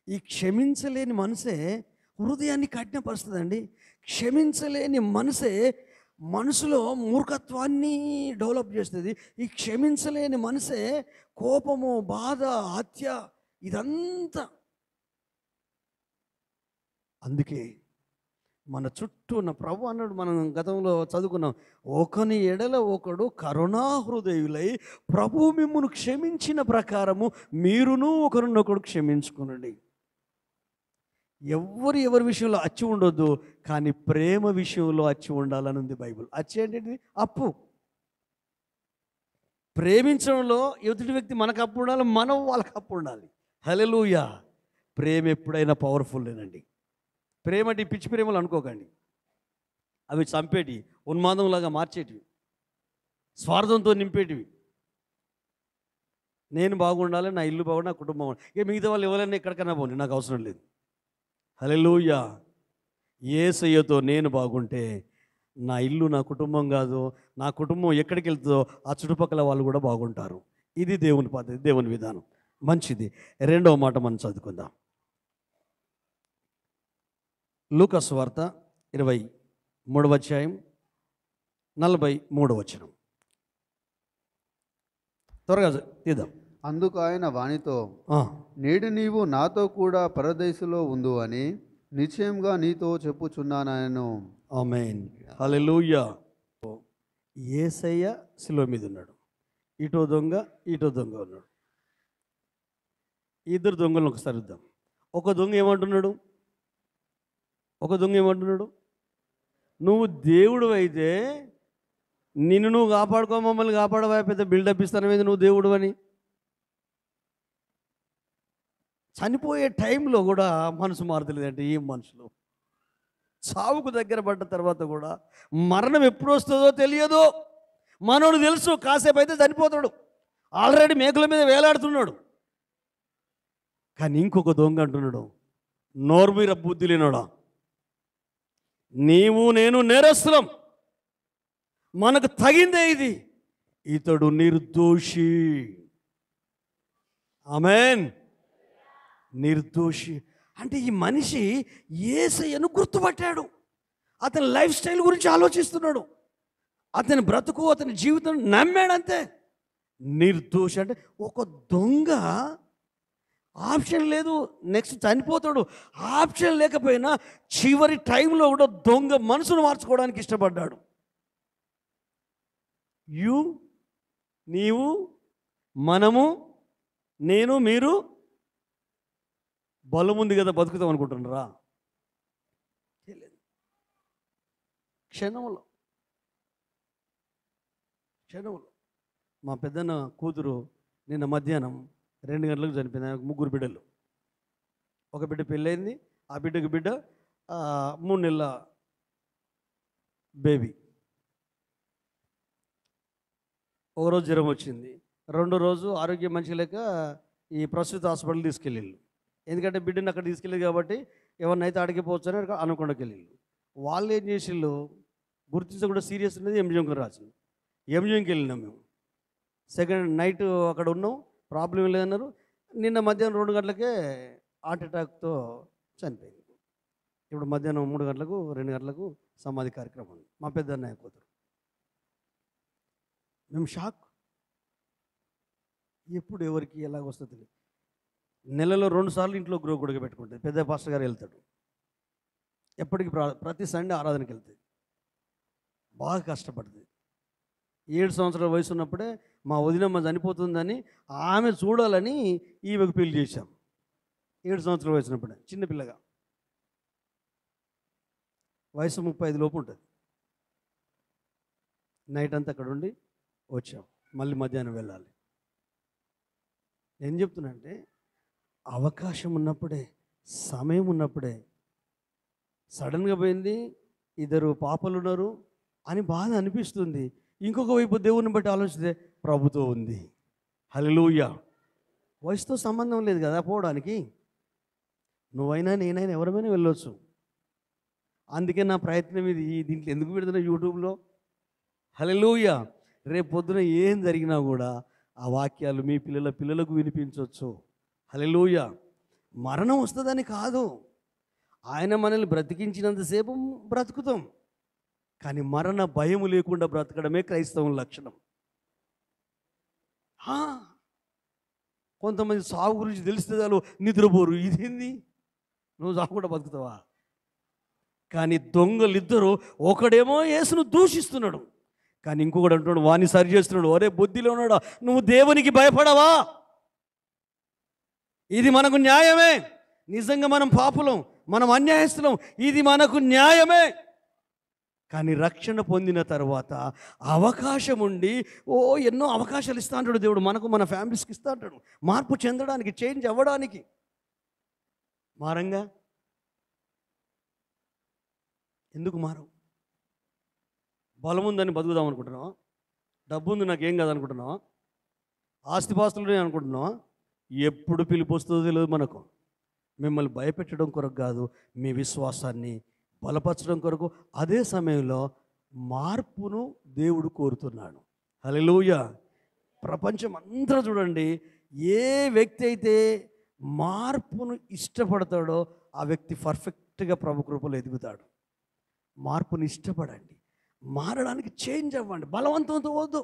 Speaker 1: ఈ క్షమించలేని మనసే హృదయాన్ని కఠినపరుస్తుందండి. క్షమించలేని మనసే మనసులో మూర్ఖత్వాన్ని డెవలప్ చేస్తుంది. ఈ క్షమించలేని మనసే కోపము, బాధ, హత్య, ఇదంతా. అందుకే మన చుట్టూ ఉన్న ప్రభు అన్నాడు, మనం గతంలో చదువుకున్నాం, ఒకని ఎడల ఒకడు కరుణాహృదయులై ప్రభు మిమ్మును క్షమించిన ప్రకారము మీరును ఒకరినొకడు క్షమించుకునండి. ఎవరి విషయంలో అచ్చి ఉండొద్దు, కానీ ప్రేమ విషయంలో అచ్చి ఉండాలని ఉంది బైబిల్. అచ్చి ఏంటిది? అప్పు. ప్రేమించడంలో ఎదుటి వ్యక్తి మనకు అప్పు ఉండాలి, మనం వాళ్ళకి అప్పు ఉండాలి. హల్లెలూయా. ప్రేమ ఎప్పుడైనా పవర్ఫుల్లేనండి. ప్రేమ అంటే పిచ్చి ప్రేమలు అనుకోకండి, అవి చంపేటివి, ఉన్మాదంలాగా మార్చేటివి, స్వార్థంతో నింపేటివి. నేను బాగుండాలి, నా ఇల్లు బాగుండాలి, నా కుటుంబం బాగుండాలి, ఇక మిగతా వాళ్ళు ఎవరైనా ఎక్కడికైనా పోండి, నాకు అవసరం లేదు. హల్లెలూయా. యేసయ్యతో నేను బాగుంటే నా ఇల్లు, నా కుటుంబం కాదు, నా కుటుంబం ఎక్కడికి వెళ్తుందో ఆ చుట్టుపక్కల వాళ్ళు కూడా బాగుంటారు. ఇది దేవుని పద్ధతి, దేవుని విధానం. మంచిది. రెండవ మాట మనం చదువుకుందాం. లూకా సువార్త 23వ అధ్యాయం 43వ వచనం. త్వరగా తీద్దాం.
Speaker 2: అందుకు ఆయన వానితో, నేడు నీవు నాతో కూడా పరదేశులో ఉండు అని నిశ్చయంగా నీతో చెప్పుచున్నాను.
Speaker 1: ఆమేన్. హల్లెలూయా. యేసయ్య శిలువ మీద ఉన్నాడు, ఇటో దొంగ ఇటో దొంగ ఉన్నాడు. ఇద్దరు దొంగలను ఒకసారి చూద్దాం. ఒక దొంగ ఏమంటున్నాడు? నువ్వు దేవుడు అయితే నిన్ను నువ్వు కాపాడుకో, మమ్మల్ని కాపాడవా, పెద్ద బిల్డప్ ఇస్తానమేది నువ్వు దేవుడు అని. చనిపోయే టైంలో కూడా మనసు మారతలేదంటే ఏం మనుషులు. చావుకు దగ్గర పడ్డ తర్వాత కూడా మరణం ఎప్పుడు వస్తుందో తెలియదు. మనోడు తెలుసు, కాసేపు అయితే చనిపోతాడు, ఆల్రెడీ మేకుల మీద వేలాడుతున్నాడు. కానీ ఇంకొక దొంగ అంటున్నాడు, నోరు మీద బుద్ధి లేనోడా, నీవు నేను నేరస్తులం, మనకు తగిందే ఇది, ఇతడు నిర్దోషి. ఆమేన్. నిర్దోషి అంటే ఈ మనిషి యేసయ్యను గుర్తుపట్టాడు, అతని లైఫ్ స్టైల్ గురించి ఆలోచిస్తున్నాడు, అతని బ్రతుకు, అతని జీవితం నమ్మాడంతే. నిర్దోషి అంటే ఒక దొంగ ఆప్షన్ లేదు, నెక్స్ట్ చనిపోతాడు, ఆప్షన్ లేకపోయినా చివరి టైంలో కూడా దొంగ మనసును మార్చుకోవడానికి ఇష్టపడ్డాడు. నీవు, మనము, నేను, మీరు బలం ఉంది కదా బతుకుతాం అనుకుంటున్నారా? క్షణంలో మా పెద్దన్న కూతురు నిన్న మధ్యాహ్నం 2 గంటలకు చనిపోయింది. ఆయనకు 3 బిడ్డలు. ఒక బిడ్డ పెళ్ళయింది, ఆ బిడ్డకు బిడ్డ 3 నెలల బేబీ. ఒకరోజు జ్వరం వచ్చింది, రెండో రోజు ఆరోగ్యం మంచిగా లేక ఈ ప్రస్తుత హాస్పిటల్ తీసుకెళ్ళిళ్ళు. ఎందుకంటే బిడ్డని అక్కడ తీసుకెళ్ళి కాబట్టి ఎవరినైతే అడిగిపోవచ్చు అని అనుకొండకి వెళ్ళిళ్ళు. వాళ్ళు ఏం చేసిళ్ళు గుర్తించకుండా సీరియస్ ఉన్నది ఎంజిఎంకి రాసింది. ఎంజిఎంకి వెళ్ళినాం మేము. సెకండ్ నైట్ అక్కడ ఉన్నాం, ప్రాబ్లం లేదన్నారు. నిన్న మధ్యాహ్నం 2 గంటలకే హార్ట్ అటాక్తో చనిపోయింది. ఇప్పుడు మధ్యాహ్నం 3 గంటలకు 2 గంటలకు సమాధి కార్యక్రమం ఉంది. మా పెద్ద అన్నయ్య కూతురు. మేము షాక్. ఎప్పుడు ఎవరికి ఎలాగొస్తుందో తెలియదు. నెలలో 2 సార్లు ఇంట్లో గృహకుడిగా పెట్టుకుంటుంది. పెద్ద పాస్టర్ గారు వెళ్తాడు. ఎప్పటికీ ప్రతి సండే ఆరాధనకి వెళ్తుంది. బాగా కష్టపడుతుంది. 7 సంవత్సరాల వయసు ఉన్నప్పుడే మా వదినమ్మ చనిపోతుందని ఆమె చూడాలని ఈమెకు పెళ్లి చేశాం. 7 సంవత్సరాల వయసు ఉన్నప్పుడే, చిన్నపిల్లగా. వయసు 35 లోపు ఉంటుంది. నైట్ అంతా అక్కడ ఉండి వచ్చాం. మళ్ళీ మధ్యాహ్నం వెళ్ళాలి. ఏం చెప్తున్నా అవకాశం ఉన్నప్పుడే, సమయం ఉన్నప్పుడే. సడన్గా పోయింది, 2 పాపలు ఉన్నారు అని బాధ అనిపిస్తుంది. ఇంకొక వైపు దేవుని బట్టి ఆలోచిస్తే ప్రభుతో ఉంది. హల్లెలూయా. వయసుతో సంబంధం లేదు కదా పోవడానికి. నువ్వైనా నేనైనా ఎవరైనా వెళ్ళొచ్చు. అందుకే నా ప్రయత్నం ఇది. దీంట్లో ఎందుకు పెడుతున్నా యూట్యూబ్లో. హల్లెలూయా. రేపు పొద్దున ఏం జరిగినా కూడా ఆ వాక్యాలు మీ పిల్లలకు వినిపించవచ్చు. హల్లెలూయా. మరణం వస్తుందని కాదు, ఆయన మనల్ని బ్రతికించినంతసేపు బ్రతుకుతాం. కానీ మరణ భయం లేకుండా బ్రతకడమే క్రైస్తవం లక్షణం. కొంతమంది సాగు గురించి తెలిస్తే చాలు నిద్రపోరు. ఇదేంది, నువ్వు సాగుకుండా బతుకుతావా? కానీ దొంగలిద్దరూ, ఒకడేమో యేసును దూషిస్తున్నాడు, కానీ ఇంకొకడు అంటున్నాడు, వాణ్ణి సరి చేస్తున్నాడు. ఒరే బుద్ధిలో ఉన్నాడా, నువ్వు దేవునికి భయపడవా? ఇది మనకు న్యాయమే. నిజంగా మనం పాపులం, మనం అన్యాయస్తులం, ఇది మనకు న్యాయమే. కానీ రక్షణ పొందిన తర్వాత అవకాశం ఉండి ఎన్నో అవకాశాలు ఇస్తా అంటాడు దేవుడు. మనకు, మన ఫ్యామిలీస్కి ఇస్తా అంటాడు, మార్పు చెందడానికి, చేంజ్ అవ్వడానికి. మారంగా ఎందుకు మారవు? బలం ఉందని బతుకుదాం అనుకుంటున్నావా? డబ్బు ఉంది నాకేం కాదనుకుంటున్నావా? ఆస్తిపాస్తులు అనుకుంటున్నావా? ఎప్పుడు పిలుపు వస్తుందో తెలియదు మనకు. మిమ్మల్ని భయపెట్టడం కొరకు కాదు, మీ విశ్వాసాన్ని బలపరచడం కొరకు. అదే సమయంలో మార్పును దేవుడు కోరుతున్నాడు. హల్లెలూయా. ప్రపంచం అంతా చూడండి, ఏ వ్యక్తి అయితే మార్పును ఇష్టపడతాడో ఆ వ్యక్తి పర్ఫెక్ట్గా ప్రభు కృపలో ఎదుగుతాడు. మార్పుని ఇష్టపడండి, మారడానికి చేంజ్ అవ్వండి. బలవంతంతో వద్దు,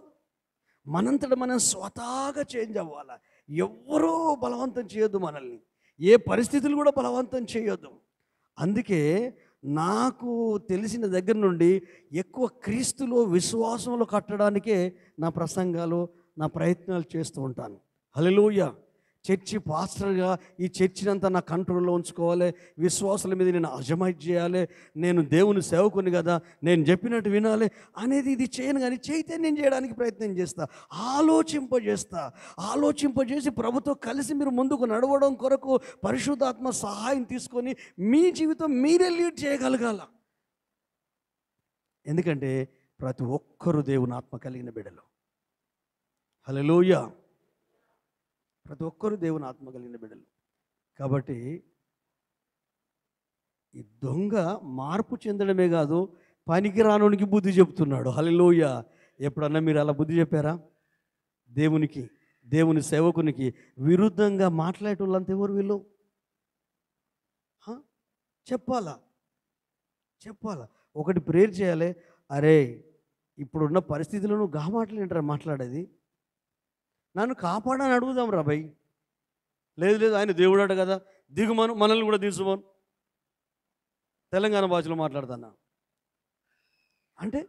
Speaker 1: మనంతట మనం స్వతహాగా చేంజ్ అవ్వాలా. ఎవ్వరూ బలవంతం చేయొద్దు మనల్ని, ఏ పరిస్థితులు కూడా బలవంతం చేయొద్దు. అందుకే నాకు తెలిసిన దగ్గర నుండి ఎక్కువ క్రీస్తులో, విశ్వాసంలో కట్టడానికే నా ప్రసంగాలు, నా ప్రయత్నాలు చేస్తూ ఉంటాను. హల్లెలూయా. చర్చి పాస్టర్గా ఈ చర్చినంతా నా కంట్రోల్లో ఉంచుకోవాలి, విశ్వాసుల మీద నేను అజమాయిష్ చేయాలి, నేను దేవుని సేవకుని కదా, నేను చెప్పినట్టు వినాలి అనేది ఇది చేయను. కానీ చైతన్యం చేయడానికి ప్రయత్నం చేస్తా, ఆలోచింపజేసి ప్రభుతో కలిసి మీరు ముందుకు నడవడం కొరకు పరిశుద్ధాత్మ సహాయం తీసుకొని మీ జీవితం మీరే లీడ్ చేయగలగాల. ఎందుకంటే ప్రతి ఒక్కరూ దేవుని ఆత్మ కలిగిన బిడ్డలు. హల్లెలూయా. ప్రతి ఒక్కరూ దేవుని ఆత్మ కలిగిన బిడ్డలు. కాబట్టి ఈ దొంగ మార్పు చెందడమే కాదు, పనికిరానునికి బుద్ధి చెప్తున్నాడు. హల్లెలూయా. ఎప్పుడన్నా మీరు అలా బుద్ధి చెప్పారా? దేవునికి, దేవుని సేవకునికి విరుద్ధంగా మాట్లాడేటోళ్ళంతా ఎవరు వీళ్ళు? చెప్పాలా. ఒకటి ప్రేయర్ చేయాలి. అరే, ఇప్పుడున్న పరిస్థితుల్లో నువ్వు గా మాటలేంటారా మాట్లాడేది? నన్ను కాపాడని అడుగుదాం రా భయ్. లేదు ఆయన దేవుడాడు కదా, దిగుమను, మనల్ని కూడా దిగుమను. తెలంగాణ భాషలో మాట్లాడుతున్నా అంటే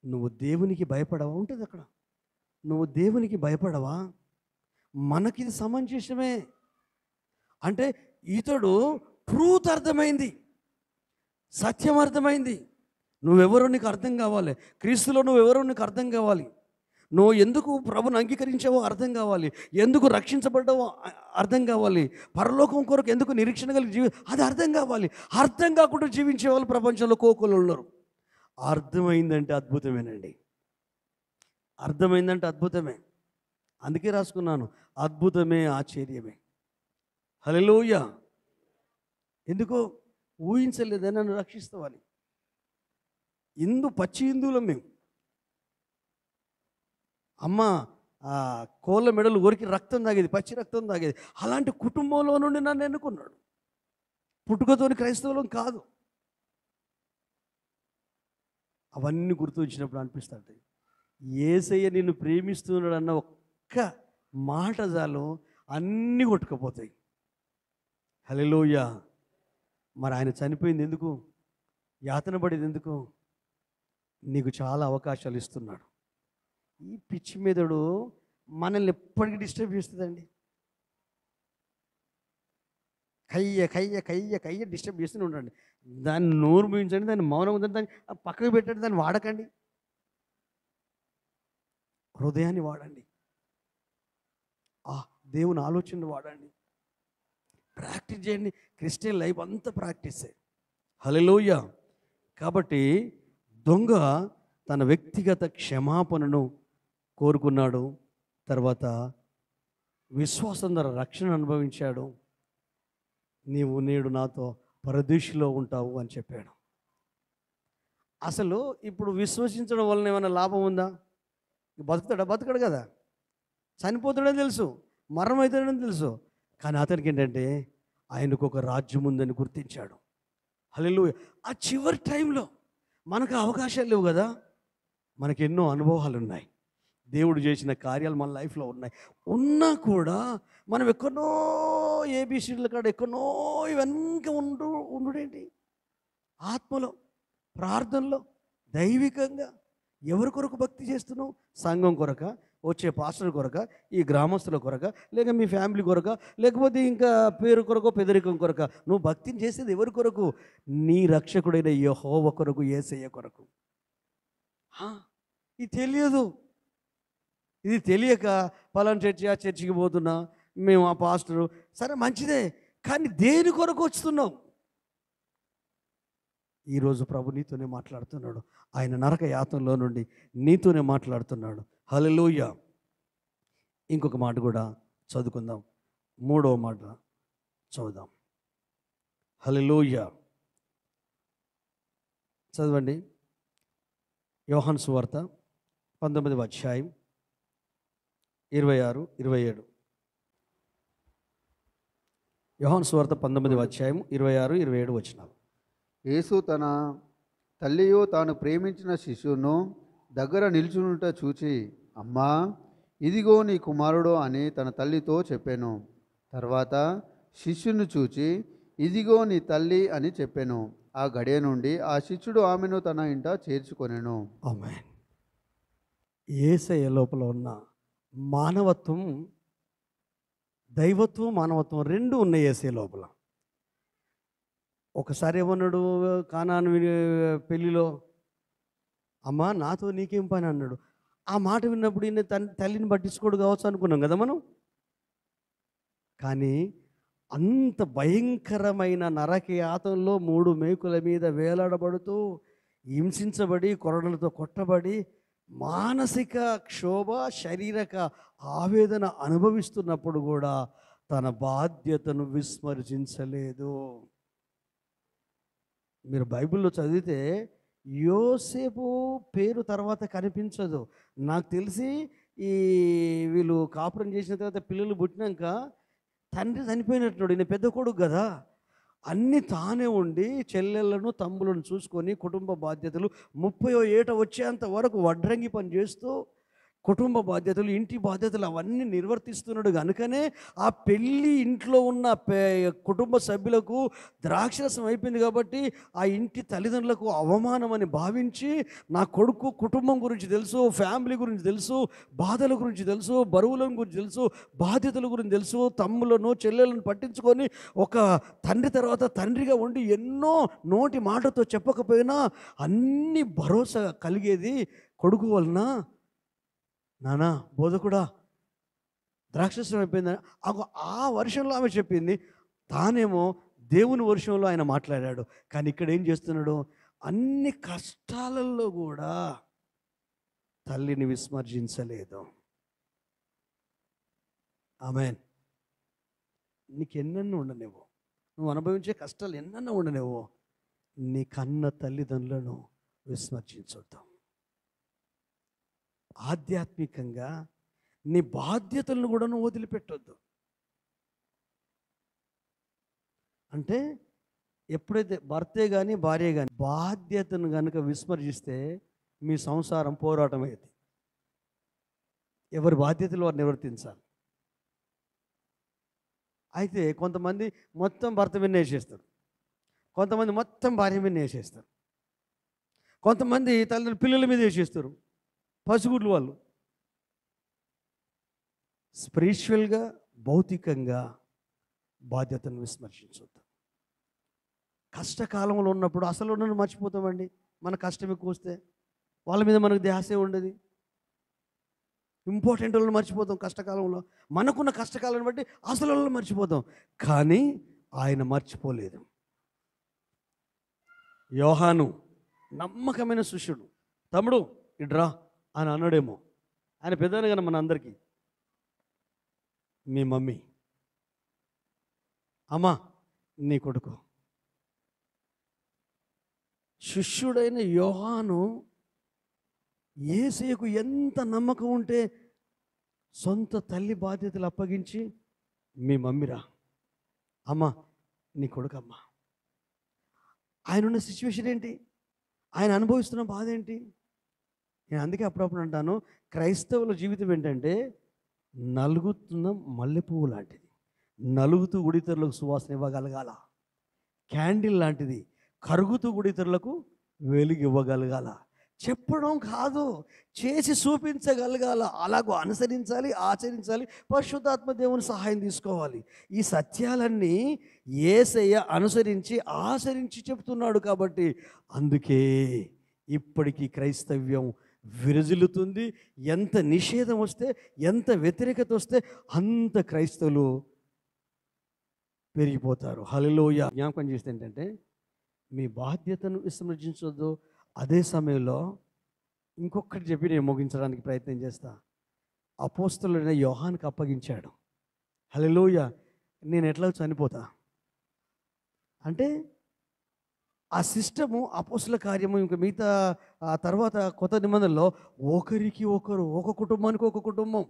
Speaker 1: నువ్వు దేవునికి భయపడవా? ఉంటుంది అక్కడ. నువ్వు దేవునికి భయపడవా? మనకిది సమంజసమే. అంటే ఇతడు ట్రూత్ అర్థమైంది, సత్యం అర్థమైంది. నువ్వెవరో నీకు అర్థం కావాలి, క్రీస్తులో నువ్వెవరో నీకు అర్థం కావాలి, నువ్వు ఎందుకు ప్రభుని అంగీకరించావో అర్థం కావాలి, ఎందుకు రక్షించబడ్డావో అర్థం కావాలి, పరలోకం కొరకు ఎందుకు నిరీక్షణ కలిగి అది అర్థం కావాలి. అర్థం కాకుండా జీవించే వాళ్ళు ప్రపంచంలో కోకొలు ఉన్నారు. అర్థమైందంటే అద్భుతమేనండి, అర్థమైందంటే అద్భుతమే. అందుకే రాసుకున్నాను, అద్భుతమే ఆశ్చర్యమే. హల్లెలూయా. ఎందుకో ఊహించలేదే నన్ను రక్షిస్తావని. పచ్చి హిందువులం మేము. అమ్మ కోళ్ళ మెడలు ఊరికి రక్తం తాగేది, పచ్చి రక్తం తాగేది. అలాంటి కుటుంబంలో నుండి నన్ను ఎన్నుకున్నాడు. పుట్టుకతోని క్రైస్తవులం కాదు. అవన్నీ గుర్తు వచ్చినప్పుడు అనిపిస్తుంది, యేసయ్య నిన్ను ప్రేమిస్తున్నాడు అన్న ఒక్క మాట చాలు అన్నీ కొట్టుకుపోతాయి. హల్లెలూయా. మరి ఆయన చనిపోయింది ఎందుకు? యాతన పడేది ఎందుకు? నీకు చాలా అవకాశాలు ఇస్తున్నాడు. ఈ పిచ్చి మీదడు మనల్ని ఎప్పటికీ డిస్టర్బ్ చేస్తుందండి. కయ్య కయ్య కయ్య కయ్య డిస్టర్బ్ చేస్తూనే ఉండండి. దాన్ని నోరు మూయించండి, దాన్ని మౌనం ఉందండి, దాన్ని పక్కకు పెట్టండి, దాన్ని వాడకండి. హృదయాన్ని వాడండి, దేవుని ఆలోచనలు వాడండి, ప్రాక్టీస్ చేయండి. క్రిస్టియన్ లైఫ్ అంతా ప్రాక్టీసే. హల్లెలూయా. కాబట్టి దొంగ తన వ్యక్తిగత క్షమాపణను కోరుకున్నాడు. తర్వాత విశ్వాసం ద్వారా రక్షణ అనుభవించాడు. నీవు నేడు నాతో పరదేశిలో ఉంటావు అని చెప్పాడు. అసలు ఇప్పుడు విశ్వసించడం వలన ఏమైనా లాభం ఉందా? బతుకుతాడా? బతకడు కదా. చనిపోతాడని తెలుసు, మరణం అవుతాడని తెలుసు. కానీ అతనికి ఏంటంటే ఆయనకు ఒక రాజ్యం ఉందని గుర్తించాడు. హల్లెలూయా. ఆ చివరి టైంలో మనకు అవకాశాలు లేవు కదా, మనకి ఎన్నో అనుభవాలు ఉన్నాయి, దేవుడు చేసిన కార్యాలు మన లైఫ్లో ఉన్నాయి. ఉన్నా కూడా మనం ఎక్కడో ఏబిసిడ్ల కాడ ఎక్కడో ఇవన్నీ ఉండుడేంటి? ఆత్మలో, ప్రార్థనలో, దైవికంగా ఎవరి కొరకు భక్తి చేస్తున్నావు? సంఘం కొరక, వచ్చే పాస్టర్ కొరక, ఈ గ్రామస్తుల కొరక, లేక మీ ఫ్యామిలీ కొరక, లేకపోతే ఇంకా పేరు కొరకో పెదరికం కొరక? నువ్వు భక్తిని చేసేది ఎవరి కొరకు? నీ రక్షకుడైన యెహోవా కొరకు, యేసయ్య కొరకు. ఇది తెలియదు. ఇది తెలియక పలానా చర్చి, ఆ చర్చికి పోతున్నా, మేము ఆ పాస్టరు, సరే మంచిదే, కానీ దేని కొరకు వస్తున్నాం? ఈరోజు ప్రభు నీతోనే మాట్లాడుతున్నాడు. ఆయన నరక యాతనలో నుండి నీతోనే మాట్లాడుతున్నాడు. హల్లెలూయా. ఇంకొక మాట కూడా చదువుకుందాం. 3వ మాట చదువుదాం. హల్లెలూయా. చదవండి. యోహాను సువార్త 19వ అధ్యాయం 26, 27. యోహాను సువార్త 19వ అధ్యాయం 26, 27 వచనాలు.
Speaker 2: యేసు తన తల్లియు తాను ప్రేమించిన శిశువును దగ్గర నిల్చునుట చూచి, అమ్మా, ఇదిగో నీ కుమారుడు అని తన తల్లితో చెప్పాను. తర్వాత శిష్యుని చూచి, ఇదిగో నీ తల్లి అని చెప్పాను. ఆ గడియ నుండి ఆ శిష్యుడు ఆమెను తన ఇంట చేర్చుకొనెను.
Speaker 1: ఆమేన్. యేసయ్య లోపల ఉన్న మానవత్వం, దైవత్వం, మానవత్వం రెండు ఉన్నాయి యేసయ్య లోపల. ఒకసారి ఏమన్నాడు కానాను పెళ్ళిలో, అమ్మా నాతో నీకేం పని అన్నాడు. ఆ మాట విన్నప్పుడు ఈయన తల్లిని పట్టించుకోడు కావచ్చు అనుకున్నాం కదా మనం. కానీ అంత భయంకరమైన నరకయాతనలో 3 మేకుల మీద వేలాడబడుతూ, హింసించబడి, కొరడలతో కొట్టబడి, మానసిక క్షోభ, శారీరక ఆవేదన అనుభవిస్తున్నప్పుడు కూడా తన బాధ్యతను విస్మరించలేదు. మీరు బైబిల్లో చదివితే యోసేపు పేరు తర్వాత కనిపించదు. నాకు తెలిసి ఈ వీళ్ళు కాపురం చేసిన తర్వాత పిల్లలు పుట్టినాక తండ్రి చనిపోయినట్టున్నాడు. ఈయన పెద్ద కొడుకు కదా, అన్నీ తానే ఉండి చెల్లెళ్ళను తమ్ములను చూసుకొని కుటుంబ బాధ్యతలు 30వ ఏట వచ్చేంత వరకు వడ్రంగి పని చేస్తూ కుటుంబ బాధ్యతలు, ఇంటి బాధ్యతలు అవన్నీ నిర్వర్తిస్తున్నాడు. కనుకనే ఆ పెళ్ళి ఇంట్లో ఉన్న కుటుంబ సభ్యులకు ద్రాక్షరసం అయిపోయింది కాబట్టి ఆ ఇంటి తల్లిదండ్రులకు అవమానం అని భావించి, నా కొడుకు కుటుంబం గురించి తెలుసు, ఫ్యామిలీ గురించి తెలుసు, బాధల గురించి తెలుసు, బరువుల గురించి తెలుసు, బాధ్యతల గురించి తెలుసు, తమ్ములను చెల్లెలను పట్టించుకొని ఒక తండ్రి తర్వాత తండ్రిగా ఉండి ఎన్నో నోటి మాటతో చెప్పకపోయినా అన్ని భరోసా కలిగేది కొడుకు వలన. నానా బోధకుడా ద్రాక్షరసం అయిపోయిందని ఆ వర్షంలో ఆమె చెప్పింది. తానేమో దేవుని వర్షంలో ఆయన మాట్లాడాడు. కానీ ఇక్కడ ఏం చేస్తున్నాడు? అన్ని కష్టాలలో కూడా తల్లిని విస్మరించలేదు. ఆమేన్. నీకు ఎన్నెన్నో ఉండనేవో, నువ్వు అనుభవించే కష్టాలు ఎన్నెన్నో ఉండనేవో, నీ కన్న తల్లిదండ్రులను విస్మరించొద్దు. ఆధ్యాత్మికంగా నీ బాధ్యతలను కూడా నువ్వు వదిలిపెట్టొద్దు. అంటే ఎప్పుడైతే భర్తే కానీ భార్య కానీ బాధ్యతను కనుక విస్మరిస్తే మీ సంసారం పోరాటం అయ్యేది. ఎవరి బాధ్యతలు వారు నిర్వర్తించాలి. అయితే కొంతమంది మొత్తం భర్త మీద వేసేస్తారు, కొంతమంది మొత్తం భార్య మీద వేసేస్తారు, కొంతమంది తల్లిదండ్రులు పిల్లల మీద వేసేస్తారు, పసిగుడ్లు వాళ్ళు. స్పిరిచువల్గా భౌతికంగా బాధ్యతను విస్మరించొద్దు. కష్టకాలంలో ఉన్నప్పుడు అసలు ఉన్నది మర్చిపోతామండి. మన కష్టం ఎక్కువ వస్తే వాళ్ళ మీద మనకు ధ్యాసే ఉండదు. ఇంపార్టెంట్ వాళ్ళని మర్చిపోతాం కష్టకాలంలో. మనకున్న కష్టకాలను బట్టి అసలు వాళ్ళని మర్చిపోతాం. కానీ ఆయన మర్చిపోలేదు. యోహాను నమ్మకమైన శిష్యుడు. తమ్ముడు ఇడ్రా అని అన్నాడేమో. ఆయన పెద్దనే కదా మన అందరికీ. మీ మమ్మీ, అమ్మా నీ కొడుకు. శిష్యుడైన యోహాను యేసుకు ఎంత నమ్మకం ఉంటే సొంత తల్లి బాధ్యతలు అప్పగించి మీ మమ్మీరా, అమ్మా నీ కొడుకమ్మా. ఆయన ఉన్న సిచ్యువేషన్ ఏంటి, ఆయన అనుభవిస్తున్న బాధ ఏంటి? నేను అందుకే అప్పుడప్పుడు అంటాను, క్రైస్తవుల జీవితం ఏంటంటే నలుగుతున్న మల్లెపువ్వు లాంటిది. నలుగుతూ గుడితరులకు సువాసన ఇవ్వగలగాల. క్యాండిల్ లాంటిది, కరుగుతూ గుడితరులకు వెలుగు ఇవ్వగలగాల. చెప్పడం కాదు, చేసి చూపించగలగాల. అలాగూ అనుసరించాలి, ఆచరించాలి. పరిశుద్ధాత్మ దేవుని సహాయం తీసుకోవాలి. ఈ సత్యాలన్నీ యేసయ్య అనుసరించి ఆచరించి చెప్తున్నాడు. కాబట్టి అందుకే ఇప్పటికీ క్రైస్తవ్యం విరజిల్లుతుంది. ఎంత నిషేధం వస్తే, ఎంత వ్యతిరేకత వస్తే అంత క్రైస్తవులు పెరిగిపోతారు. హల్లెలూయా. జ్ఞాపకం చేస్తే ఏంటంటే, మీ బాధ్యతను విస్మరించొద్దు. అదే సమయంలో ఇంకొకటి చెప్పి నేను ముగించడానికి ప్రయత్నం చేస్తా. అపోస్తలుడైన యోహానుకి అప్పగించాడు. హల్లెలూయా. నేను ఎట్లా చనిపోతా అంటే ఆ సిస్టము, అపోస్తల కార్యము, ఇంకా మిగతా ఆ తర్వాత కొత్త నిబంధనలో ఒకరికి ఒకరు, ఒక కుటుంబానికి ఒక కుటుంబం,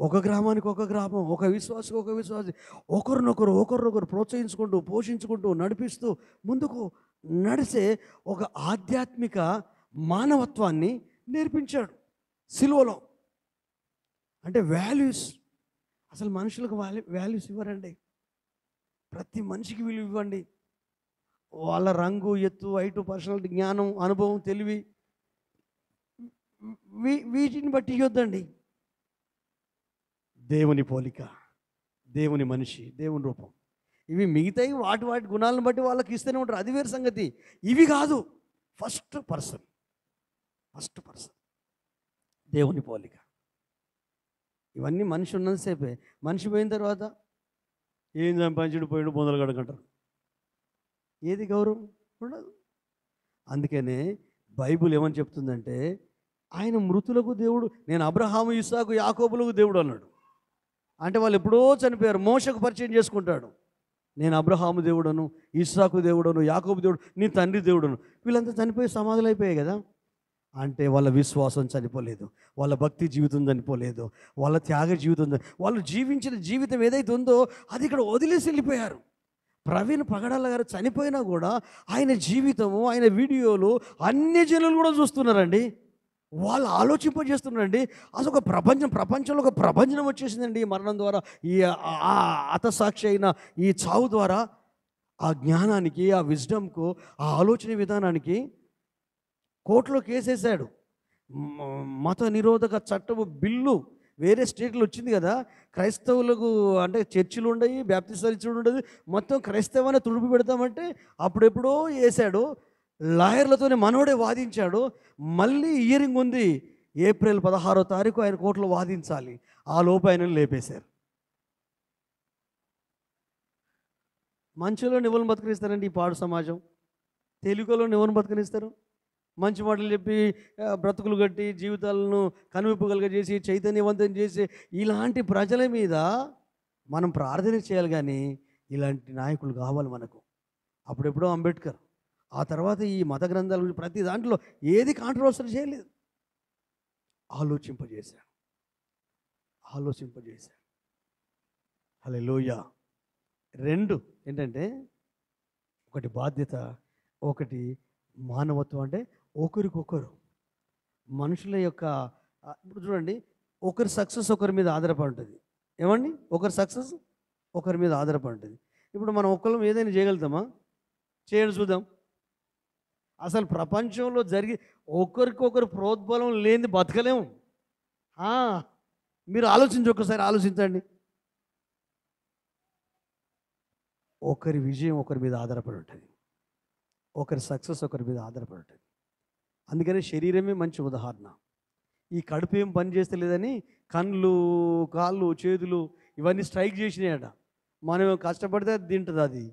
Speaker 1: ఒక గ్రామానికి ఒక గ్రామం, ఒక విశ్వాసి ఒక విశ్వాసి, ఒకరినొకరు ప్రోత్సహించుకుంటూ, పోషించుకుంటూ, నడిపిస్తూ ముందుకు నడిచే ఒక ఆధ్యాత్మిక మానవత్వాన్ని నేర్పించాడు సిలువలో. అంటే వాల్యూస్. అసలు మనుషులకు వాల్యూస్ ఇవ్వరండి. ప్రతి మనిషికి విలువ ఇవ్వండి. వాళ్ళ రంగు, ఎత్తు, హైటు, పర్సనాలిటీ, జ్ఞానం, అనుభవం, తెలివి, వీటిని బట్టి ఇవ్వద్దండి. దేవుని పోలిక, దేవుని మనిషి, దేవుని రూపం, ఇవి మిగతాయి వాటి గుణాలను బట్టి వాళ్ళకి ఇస్తూనే ఉంటారు. అది వేరు సంగతి. ఇవి కాదు. ఫస్ట్ పర్సన్ దేవుని పోలిక. ఇవన్నీ మనిషి ఉన్నంతసేపే. మనిషి పోయిన తర్వాత ఏం సంపాదించుడు పోయిన బొందలు కడకంటారు. ఏది గౌరవం ఉండదు. అందుకనే బైబిల్ ఏమని చెప్తుందంటే, ఆయన మృతులకు దేవుడు. నేను అబ్రహాము, ఇస్సాకు, యాకోబులకు దేవుడు అన్నాడు. అంటే వాళ్ళు ఎప్పుడో చనిపోయారు. మోషకు పరిచయం చేసుకుంటాడు. నేను అబ్రహాము దేవుడను, ఇస్సాకు దేవుడను, యాకోబు దేవుడు, నీ తండ్రి దేవుడను. వీళ్ళంతా చనిపోయి సమాధులు అయిపోయాయి కదా. అంటే వాళ్ళ విశ్వాసం చనిపోలేదు, వాళ్ళ భక్తి జీవితం చనిపోలేదు, వాళ్ళ త్యాగ జీవితం, వాళ్ళు జీవించిన జీవితం ఏదైతే ఉందో అది ఇక్కడ వదిలేసి వెళ్ళిపోయారు. ప్రవీణ్ పగడాల గారు చనిపోయినా కూడా ఆయన జీవితము, ఆయన వీడియోలు అన్ని జనులు కూడా చూస్తున్నారండి. వాళ్ళు ఆలోచింపజేస్తున్నారండి. అసలు ఒక ప్రపంచంలో ఒక ప్రపంచం వచ్చేసిందండి ఈ మరణం ద్వారా, ఈ హతసాక్షి అయిన ఈ చావు ద్వారా. ఆ జ్ఞానానికి, ఆ విజ్డమ్కు, ఆ ఆలోచన విధానానికి కోర్టులో కేసేశాడు. మత నిరోధక చట్టము బిల్లు వేరే స్టేట్లో వచ్చింది కదా. క్రైస్తవులకు అంటే చర్చిలు ఉండయి, బ్యాప్టిస్ట్ చర్చిలు ఉండదు, మొత్తం క్రైస్తవాన్ని తుడిపి పెడతామంటే అప్పుడెప్పుడో వేశాడు. లాయర్లతోనే మనోడే వాదించాడు. మళ్ళీ హియరింగ్ ఉంది, ఏప్రిల్ 16వ తారీఖు ఆయన కోర్టులో వాదించాలి. ఆ లోపు ఆయనను లేపేశారు. మంచిలో ఎవరిని బతకనిస్తారండి ఈ పాడు సమాజం? తెలుగులో ఎవరిని బతకనిస్తారు? మంచి మాటలు చెప్పి బ్రతుకులు కట్టి జీవితాలను కనువిప్పుగలుగజేసి చైతన్యవంతం చేసి ఇలాంటి ప్రజల మీద మనం ప్రార్థన చేయాలి. కానీ ఇలాంటి నాయకులు కావాలి మనకు. అప్పుడెప్పుడో అంబేద్కర్, ఆ తర్వాత ఈ మత గ్రంథాల గురించి ప్రతి దాంట్లో ఏది కాంట్రవర్సీ చేయలేదు. ఆలోచింపజేశాడు. హల్లెలూయా. 2 ఏంటంటే, ఒకటి బాధ్యత, ఒకటి మానవత్వం. అంటే ఒకరికొకరు మనుషుల యొక్క ఇప్పుడు చూడండి, ఒకరి సక్సెస్ ఒకరి మీద ఆధారపడి ఉంటుంది. ఏమండి? ఒకరి సక్సెస్ ఒకరి మీద ఆధారపడి ఉంటుంది. ఇప్పుడు మనం ఒక్కళ్ళం ఏదైనా చేయగలుగుతామా? చేయండి చూద్దాం. అసలు ప్రపంచంలో జరిగి ఒకరికొకరు ప్రోద్బలం లేనిది బతకలేము. మీరు ఒక్కసారి ఆలోచించండి. ఒకరి విజయం ఒకరి మీద ఆధారపడి ఉంటుంది. ఒకరి సక్సెస్ ఒకరి మీద ఆధారపడి ఉంటుంది. అందుకని శరీరమే మంచి ఉదాహరణ. ఈ కడుపు ఏం పని చేస్తలేదని కళ్ళు, కాళ్ళు, చేతులు ఇవన్నీ స్ట్రైక్ చేసినాయట. మనం కష్టపడితే అది తింటుంది. అది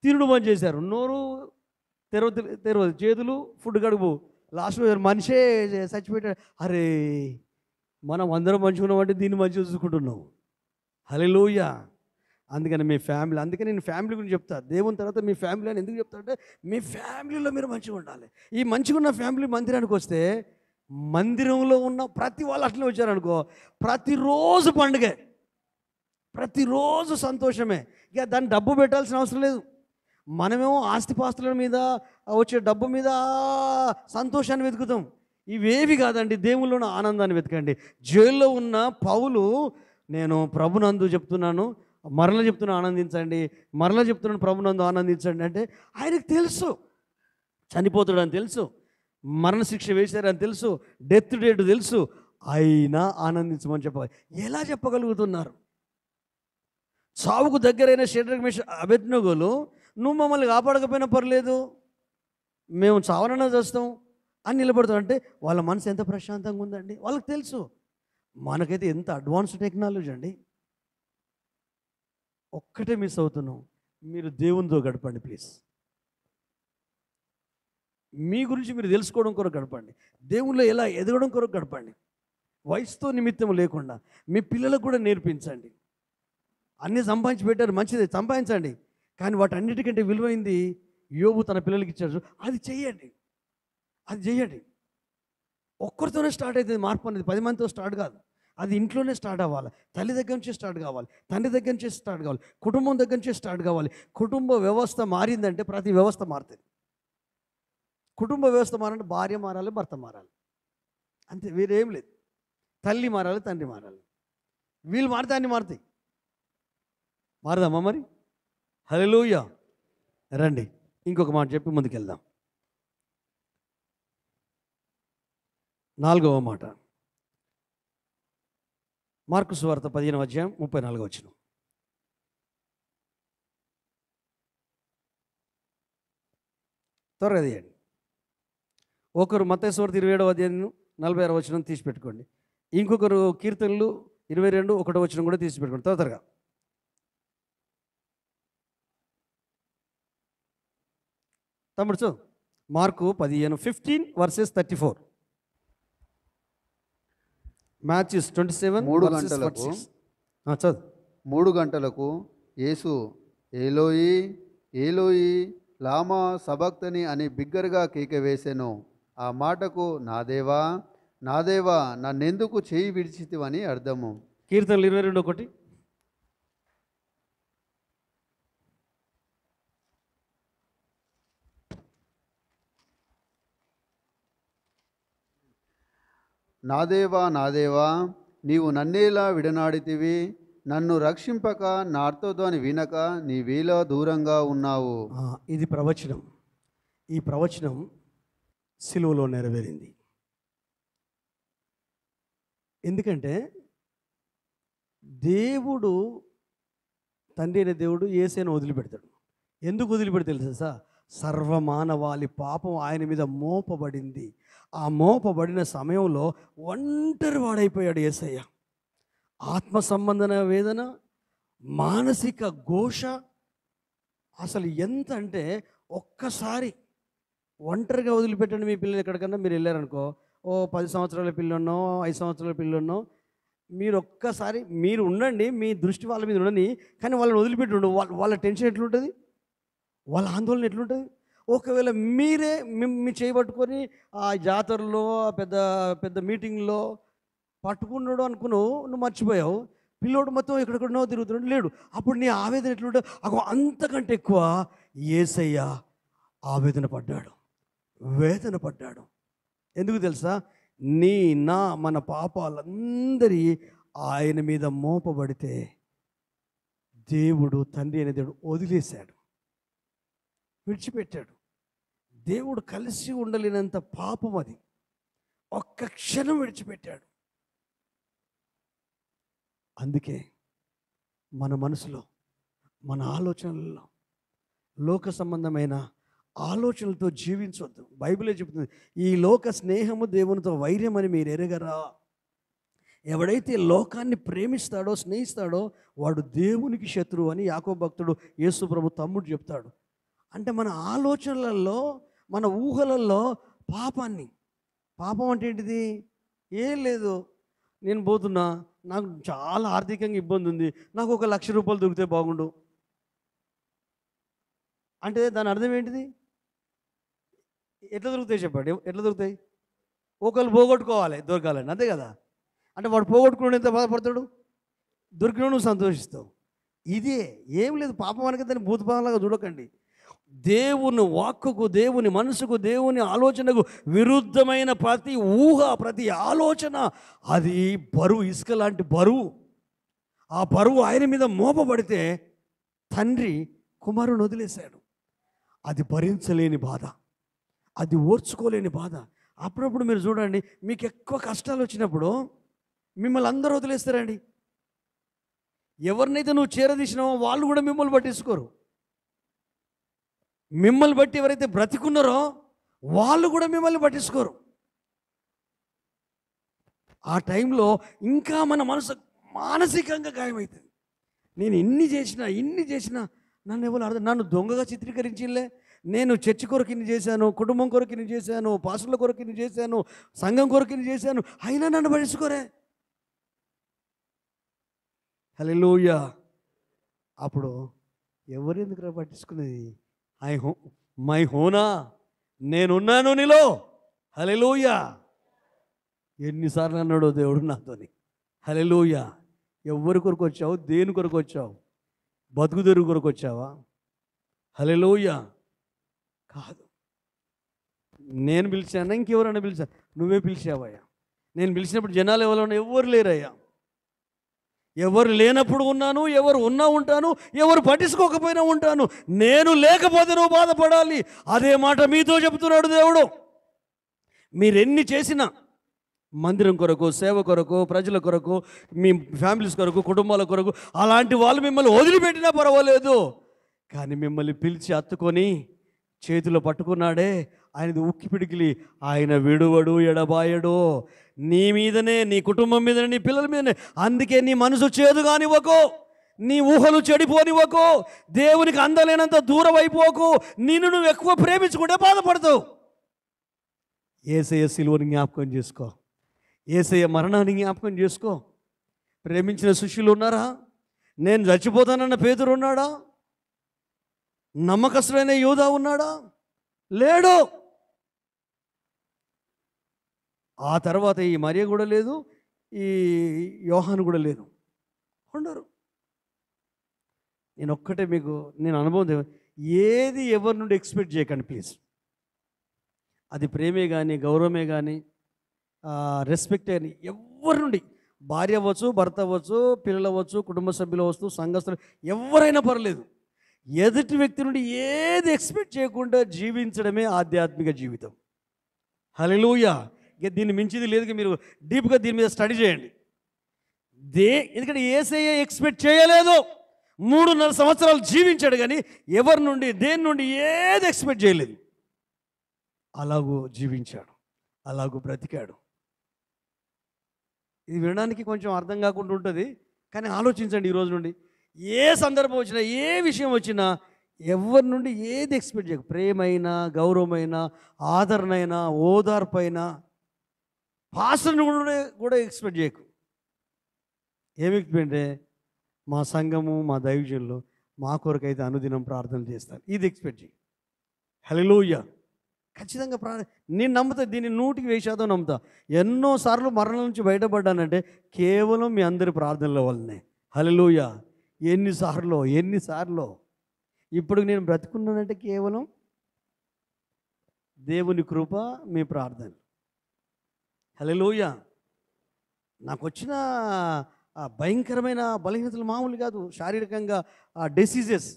Speaker 1: తినడం పని చేశారు. నోరు తెరవదు, చేతులు ఫుడ్ కడుపు. లాస్ట్లో మనిషే చచ్చిపెట్టాడు. అరే, మనం అందరం మంచిగా ఉన్నామంటే దీన్ని మంచిగా చూసుకుంటున్నాం. హల్లెలూయా. అందుకని మీ ఫ్యామిలీ, అందుకని నేను ఫ్యామిలీ గురించి చెప్తా. దేవుని తర్వాత మీ ఫ్యామిలీ అని ఎందుకు చెప్తా అంటే, మీ ఫ్యామిలీలో మీరు మంచిగా ఉండాలి. ఈ మంచిగా ఉన్న ఫ్యామిలీ మందిరానికి వస్తే, మందిరంలో ఉన్న ప్రతి వాళ్ళు అట్లనే వచ్చారనుకో, ప్రతిరోజు పండుగే, ప్రతిరోజు సంతోషమే. ఇక దాన్ని డబ్బు పెట్టాల్సిన అవసరం లేదు. మనమేమో ఆస్తిపాస్తుల మీద వచ్చే డబ్బు మీద సంతోషాన్ని వెతుకుతాం. ఇవేవి కాదండి, దేవుల్లో ఉన్న ఆనందాన్ని వెతకండి. జైల్లో ఉన్న పౌలు, నేను ప్రభునందు చెప్తున్నాను, మరలా చెప్తున్నాను ఆనందించండి, మరలా చెప్తున్నాను ప్రభునందు ఆనందించండి అంటే, ఆయనకు తెలుసు చనిపోతాడని తెలుసు, మరణశిక్ష వేశారని తెలుసు, డెత్ డేట్ తెలుసు, అయినా ఆనందించమని చెప్పాలి. ఎలా చెప్పగలుగుతున్నారు? చావుకు దగ్గరైన షడ్రక్ మేషక్ అబేద్నెగోలు, నువ్వు మమ్మల్ని కాపాడకపోయినా పర్లేదు, మేము చావనన్నా చేస్తాం అని నిలబడతాం. అంటే వాళ్ళ మనసు ఎంత ప్రశాంతంగా ఉందండి. వాళ్ళకి తెలుసు. మనకైతే ఎంత అడ్వాన్స్ టెక్నాలజీ అండి. ఒక్కటే మిస్ అవుతున్నాం, మీరు దేవునితో గడపండి ప్లీజ్. మీ గురించి మీరు తెలుసుకోవడం కొరకు గడపండి. దేవుళ్ళు ఎలా ఎదగడం కొరకు గడపండి. వయసుతో నిమిత్తం లేకుండా మీ పిల్లలకు కూడా నేర్పించండి. అన్నీ సంపాదించి పెట్టారు, మంచిది, సంపాదించండి. కానీ వాటన్నిటికంటే విలువైంది యోబు తన పిల్లలకి ఇచ్చారు, అది చెయ్యండి. ఒక్కరితోనే స్టార్ట్ అవుతుంది మార్పు అనేది. 10 మందితో స్టార్ట్ కాదు. అది ఇంట్లోనే స్టార్ట్ అవ్వాలి. తల్లి దగ్గర నుంచి స్టార్ట్ కావాలి, తండ్రి దగ్గర నుంచి స్టార్ట్ కావాలి, కుటుంబం దగ్గర నుంచి స్టార్ట్ కావాలి. కుటుంబ వ్యవస్థ మారిందంటే ప్రతి వ్యవస్థ మారుతుంది. కుటుంబ వ్యవస్థ మారాలంటే భార్య మారాలి, భర్త మారాలి, అంతే, వేరేం లేదు. తల్లి మారాలి, తండ్రి మారాలి. వీళ్ళు మారితే అన్నీ మారుతాయి. మారదామా మరి? హల్లెలూయా. రండి ఇంకొక మాట చెప్పి ముందుకెళ్దాం. 4వ మాట, మార్కు సువార్త 15వ అధ్యాయం 34వ వచనం. త్వరగా తీయండి. ఒకరు మత్తయి సువార్త 27వ అధ్యాయం 46వ వచనం తీసి పెట్టుకోండి. ఇంకొకరు కీర్తనలు 22:1వ వచనం కూడా తీసి పెట్టుకోండి త్వరగా. తమ్ముడు మార్కు 15:34. Matthew 27 చదువు.
Speaker 2: 3 గంటలకు యేసు ఏలోయి ఏలోయి లామా సబక్తని అని బిగ్గరగా కేక వేసెను. ఆ మాటకు నా దేవా నా దేవా నన్నెందుకు చేయి విడిచితివని అర్థము.
Speaker 1: కీర్తనలు 22:1.
Speaker 2: నా దేవా నీవు నన్నేలా విడనాడితివి, నన్ను రక్షింపక నా అర్థధ్వని వినక నీవేలా దూరంగా ఉన్నావు.
Speaker 1: ఇది ప్రవచనం. ఈ ప్రవచనం సిలువలో నెరవేరింది. ఎందుకంటే దేవుడు, తండ్రి అయిన దేవుడు యేసును వదిలిపెడతాడు. ఎందుకు వదిలిపెడతాడు తెలుసా? సర్వమానవాళి పాపం ఆయన మీద మోపబడింది. ఆ మోపబడిన సమయంలో ఒంటరి వాడైపోయాడు యేసయ్య. ఆత్మ సంబంధన వేదన, మానసిక ఘోష, అసలు ఎంత అంటే, ఒక్కసారి ఒంటరిగా వదిలిపెట్టండి మీ పిల్లలు. ఎక్కడికన్నా మీరు వెళ్ళారనుకో, 10 సంవత్సరాల పిల్లన్నో 5 సంవత్సరాల పిల్లన్నో, మీరు ఒక్కసారి మీరు ఉండండి, మీ దృష్టి వాళ్ళ మీద ఉండని, కానీ వాళ్ళని వదిలిపెట్టి ఉండు. వాళ్ళ టెన్షన్ ఎట్లుంటుంది, వాళ్ళ ఆందోళన ఎట్లుంటుంది, ఒకవేళ మీరే మీ చేయబట్టుకొని ఆ జాతరలో పెద్ద పెద్ద మీటింగ్లో పట్టుకున్నాడు నువ్వు మర్చిపోయావు. పిల్లోడు మొత్తం ఎక్కడెక్కడనో తిరుగుతున్నాడు, లేడు. అప్పుడు నీ ఆవేదన ఎట్లుంటే అంతకంటే ఎక్కువ యేసయ్య ఆవేదన పడ్డాడు, వేదన పడ్డాడు. ఎందుకు తెలుసా? మన పాపాలందరి ఆయన మీద మోపబడితే దేవుడు, తండ్రి అనే దేవుడు వదిలేశాడు, విడిచిపెట్టాడు. దేవుడు కలిసి ఉండలేనంత పాపం అది. ఒక్క క్షణం విడిచిపెట్టాడు. అందుకే మన మనసులో, మన ఆలోచనల్లో లోక సంబంధమైన ఆలోచనలతో జీవించవద్దు. బైబిలే చెబుతుంది, ఈ లోక స్నేహము దేవునితో వైర్యం అని మీరు ఎరగరా. ఎవడైతే లోకాన్ని ప్రేమిస్తాడో, స్నేహిస్తాడో వాడు దేవునికి శత్రువు అని యాకోబు భక్తుడు యేసు ప్రభు తమ్ముడు చెప్తాడు. అంటే మన ఆలోచనలలో, మన ఊహలలో పాపం అంటే ఏంటిది? ఏం లేదు, నేను పోతున్నా, నాకు చాలా ఆర్థికంగా ఇబ్బంది ఉంది, నాకు 1,00,000 రూపాయలు దొరికితే బాగుండు అంటే దాని అర్థం ఏంటిది? ఎట్లా దొరుకుతాయి చెప్పండి? ఎట్లా దొరుకుతాయి? ఒకళ్ళు పోగొట్టుకోవాలి దొరకాలండి, అంతే కదా. అంటే వాడు పోగొట్టుకుని ఎంత బాధపడతాడు, దొరికిన నువ్వు సంతోషిస్తావు. ఇదే, ఏం లేదు. పాపం అనక దాన్ని భూతపాలంలాగా చూడకండి. దేవుని వాక్కుకు, దేవుని మనసుకు, దేవుని ఆలోచనకు విరుద్ధమైన ప్రతి ఊహ, ప్రతి ఆలోచన అది బరువు, ఇసుక లాంటి బరువు. ఆ బరువు ఆయన మీద మోపబడితే తండ్రి కుమారుని వదిలేశాడు. అది భరించలేని బాధ, అది ఓర్చుకోలేని బాధ. అప్పుడప్పుడు మీరు చూడండి, మీకు ఎక్కువ కష్టాలు వచ్చినప్పుడు మిమ్మల్ని అందరూ వదిలేస్తారండి. ఎవరినైతే నువ్వు చేరదీసినావో వాళ్ళు కూడా మిమ్మల్ని పట్టించుకోరు. మిమ్మల్ని బట్టి ఎవరైతే బ్రతికున్నారో వాళ్ళు కూడా మిమ్మల్ని పట్టించుకోరు. ఆ టైంలో ఇంకా మన మనసు మానసికంగా గాయమవుతుంది. నేను ఇన్ని చేసినా నన్ను ఎవరు నన్ను దొంగగా చిత్రీకరించిలే. నేను చర్చి కొరకు ఇన్ని చేశాను, కుటుంబం కొరకు ఇన్ని చేశాను, పాస్టర్ల కొరకు ఇన్ని చేశాను, సంఘం కొరకు ఇన్ని చేశాను, అయినా నన్ను పట్టించుకోరే. హల్లెలూయా. అప్పుడు ఎవరెందుకు పట్టించుకునేది? మై హోనా, నేనున్నాను నీలో. హల్లెలూయా. ఎన్నిసార్లు అన్నాడో దేవుడు నాతోని. హల్లెలూయా. ఎవరి కొరకు వచ్చావు? దేని కొరకు వచ్చావు? బతుకు తెరుగు కొరకు వచ్చావా? హల్లెలూయా. కాదు. నేను పిలిచానా, ఇంకెవరైనా పిలిచా? నువ్వే పిలిచావయ్యా. నేను పిలిచినప్పుడు జనాలు ఎవరు లేరయ్యా. ఎవరు లేనప్పుడు ఉన్నాను, ఎవరు ఉన్నా ఉంటాను, ఎవరు పట్టించుకోకపోయినా ఉంటాను. నేను లేకపోతే నువ్వు బాధపడాలి. అదే మాట మీతో చెబుతున్నాడు దేవుడు. మీరెన్ని చేసినా, మందిరం కొరకు, సేవ కొరకు, ప్రజల కొరకు, మీ ఫ్యామిలీస్ కొరకు, కుటుంబాల కొరకు, అలాంటి వాళ్ళు మిమ్మల్ని వదిలిపెట్టినా పర్వాలేదు. కానీ మిమ్మల్ని పిలిచి హత్తుకొని చేతిలో పట్టుకున్నాడే, ఆయనది ఉక్కి పిడికిలి. ఆయన విడువడు, ఎడబాయడు. నీ మీదనే, నీ కుటుంబం మీదనే, నీ పిల్లల మీదనే. అందుకే నీ మనసు చేదు కానివ్వకు, నీ ఊహలు చెడిపోనివ్వకు, దేవునికి అందలేనంత దూరం అయిపోకు. నిన్ను నువ్వు ఎక్కువ ప్రేమించుకుంటే బాధపడతావు. యేసయ్య సిలువని జ్ఞాపకం చేసుకో, యేసయ్య మరణాన్ని జ్ఞాపకం చేసుకో. ప్రేమించిన శిష్యులు ఉన్నారా? నేను చచ్చిపోతానన్న పేతురు ఉన్నాడా? నమ్మకస్తుడైన యోధా ఉన్నాడా? లేడు. ఆ తర్వాత ఈ మరియ కూడా లేదు, ఈ యోహాను కూడా లేదు, ఉండరు. నేను ఒక్కటే మీకు అనుభవం, ఏది ఎవరి నుండి ఎక్స్పెక్ట్ చేయకండి ప్లీజ్. అది ప్రేమే కానీ, గౌరవమే కానీ, రెస్పెక్ట్ కానీ, ఎవరి నుండి, భార్య అవ్వచ్చు, భర్త అవ్వచ్చు, పిల్లలు అవ్వచ్చు, కుటుంబ సభ్యులు అవ్వచ్చు, సంఘస్థులు, ఎవరైనా పర్లేదు. ఎదుటి వ్యక్తి నుండి ఏది ఎక్స్పెక్ట్ చేయకుండా జీవించడమే ఆధ్యాత్మిక జీవితం. హల్లెలూయా. ఇక దీన్ని మించిది లేదు. మీరు డీప్గా దీని మీద స్టడీ చేయండి. ఎందుకంటే యేసయ్య ఎక్స్పెక్ట్ చేయలేదు. 3.5 సంవత్సరాలు జీవించాడు, కానీ ఎవరి నుండి, దేని నుండి ఏది ఎక్స్పెక్ట్ చేయలేదు. అలాగూ జీవించాడు, అలాగూ బ్రతికాడు. ఇది వినడానికి కొంచెం అర్థం కాకుండా ఉంటుంది, కానీ ఆలోచించండి. ఈ రోజు నుండి ఏ సందర్భం వచ్చినా, ఏ విషయం వచ్చినా ఎవరి నుండి ఏది ఎక్స్పెక్ట్ చేయకు. ప్రేమైనా, గౌరవమైనా, ఆదరణైనా, ఓదార్పైనా, పాస్టర్ని కూడా ఎక్స్పెక్ట్ చేయకు. ఏమి ఎక్స్పెక్ట్? మా సంఘము, మా దైవజనులు మా కొరకైతే అనుదినం ప్రార్థన చేస్తారు, ఇది ఎక్స్పెక్ట్ చేయి. హల్లెలూయా. ఖచ్చితంగా నేను నమ్ముతా, దీన్ని 100% నమ్ముతా. ఎన్నోసార్లు మరణం నుంచి బయటపడ్డానంటే కేవలం మీ అందరి ప్రార్థనల వల్లనే. హల్లెలూయా. ఎన్నిసార్లు ఇప్పుడు నేను బ్రతుకున్నానంటే కేవలం దేవుని కృప, మీ ప్రార్థన. హల్లెలూయా. నాకు వచ్చిన భయంకరమైన బలహీనతలు మామూలు కాదు. శారీరకంగా డిసీజెస్.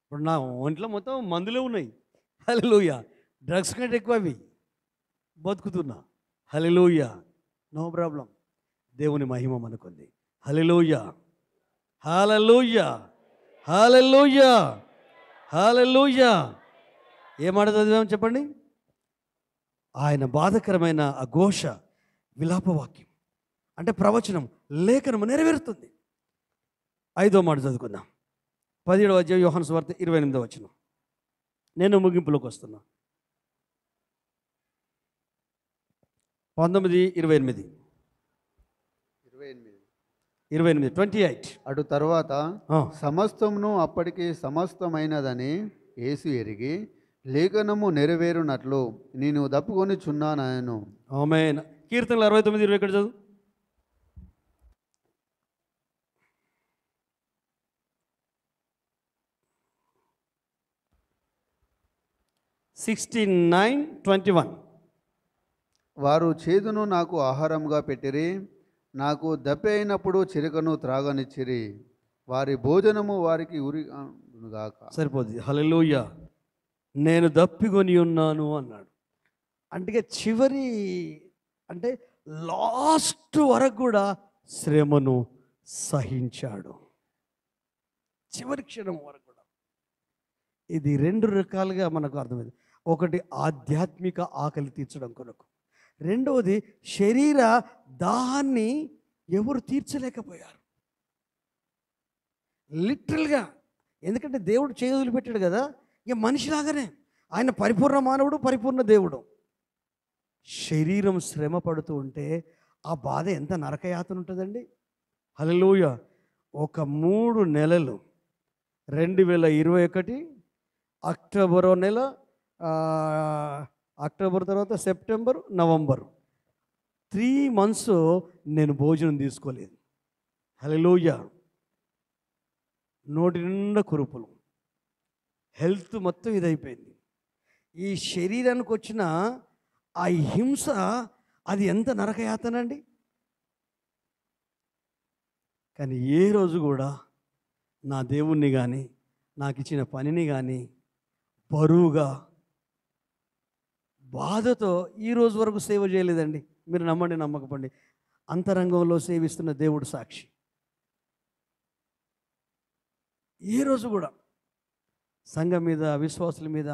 Speaker 1: ఇప్పుడు నా ఒంట్లో మొత్తం మందులే ఉన్నాయి. హల్లెలూయా. డ్రగ్స్ కంటే ఎక్కువ అవి. బతుకుతున్నా. హల్లెలూయా. No problem. దేవుని మహిమ మనకుంది. హల్లెలూయా. హల్లెలూయా. హల్లెలూయా. హల్లెలూయా. ఏ మాట చదివాము చెప్పండి? ఆయన బాధకరమైన ఆ ఘోష విలాపవాక్యం అంటే ప్రవచనం, లేఖనము నెరవేరుతుంది. 5వ మాట చదువుకుందాం. 17వ అధ్యాయం యోహాను సువార్త 28వ వచనం. నేను ముగింపులోకి వస్తున్నా. 19:28. 28.
Speaker 2: అటు తర్వాత సమస్తమును అప్పటికి సమస్తమైనదని యేసు ఎరిగి లేఖనము నెరవేరునట్లు నేను దప్పుకొని చున్నాను.
Speaker 1: ఆమేన్. కీర్తనలు 69:20 ఇక్కడ చదువు.
Speaker 2: వారు చేదును నాకు ఆహారంగా పెట్టిరి, నాకు దప్పి అయినప్పుడు చిరకను త్రాగనిచ్చిరి, వారి భోజనము వారికి ఉరిగాక.
Speaker 1: సరిపోద్ది. హల్లెలూయా. నేను దప్పికొని ఉన్నాను అన్నాడు. అంటే చివరి అంటే లాస్ట్ వరకు కూడా శ్రమను సహించాడు. చివరి క్షణం వరకు కూడా. ఇది 2 రకాలుగా మనకు అర్థమైంది. ఒకటి ఆధ్యాత్మిక ఆకలి తీర్చడం కొరకు, రెండవది శరీర దాహాన్ని ఎవరు తీర్చలేకపోయారు. లిటరల్గా. ఎందుకంటే దేవుడు చేతులు పెట్టాడు కదా, ఇక మనిషిలాగానే ఆయన పరిపూర్ణ మానవుడు, పరిపూర్ణ దేవుడు. శరీరం శ్రమ పడుతూ ఉంటే ఆ బాధ ఎంత నరకయాతన ఉంటుందండి. హల్లెలూయా. ఒక 3 నెలలు 2021 అక్టోబర్ నెల, అక్టోబర్ తర్వాత సెప్టెంబర్, నవంబర్ 3 months నేను భోజనం తీసుకోలేదు. హల్లెలూయా. నోటి నిండా కురుపులు, హెల్త్ మొత్తం ఇదైపోయింది. ఈ శరీరానికి వచ్చిన ఆ హింస అది ఎంత నరకయాతనండి. కానీ ఏ రోజు కూడా నా దేవుణ్ణి కానీ నాకు ఇచ్చిన పనిని కానీ బరువుగా బాధతో ఈ రోజు వరకు సేవ చేయలేదండి. మీరు నమ్మండి నమ్మకపోండి, అంతరంగంలో సేవిస్తున్న దేవుడు సాక్షి. ఏ రోజు కూడా సంఘం మీద, విశ్వాసుల మీద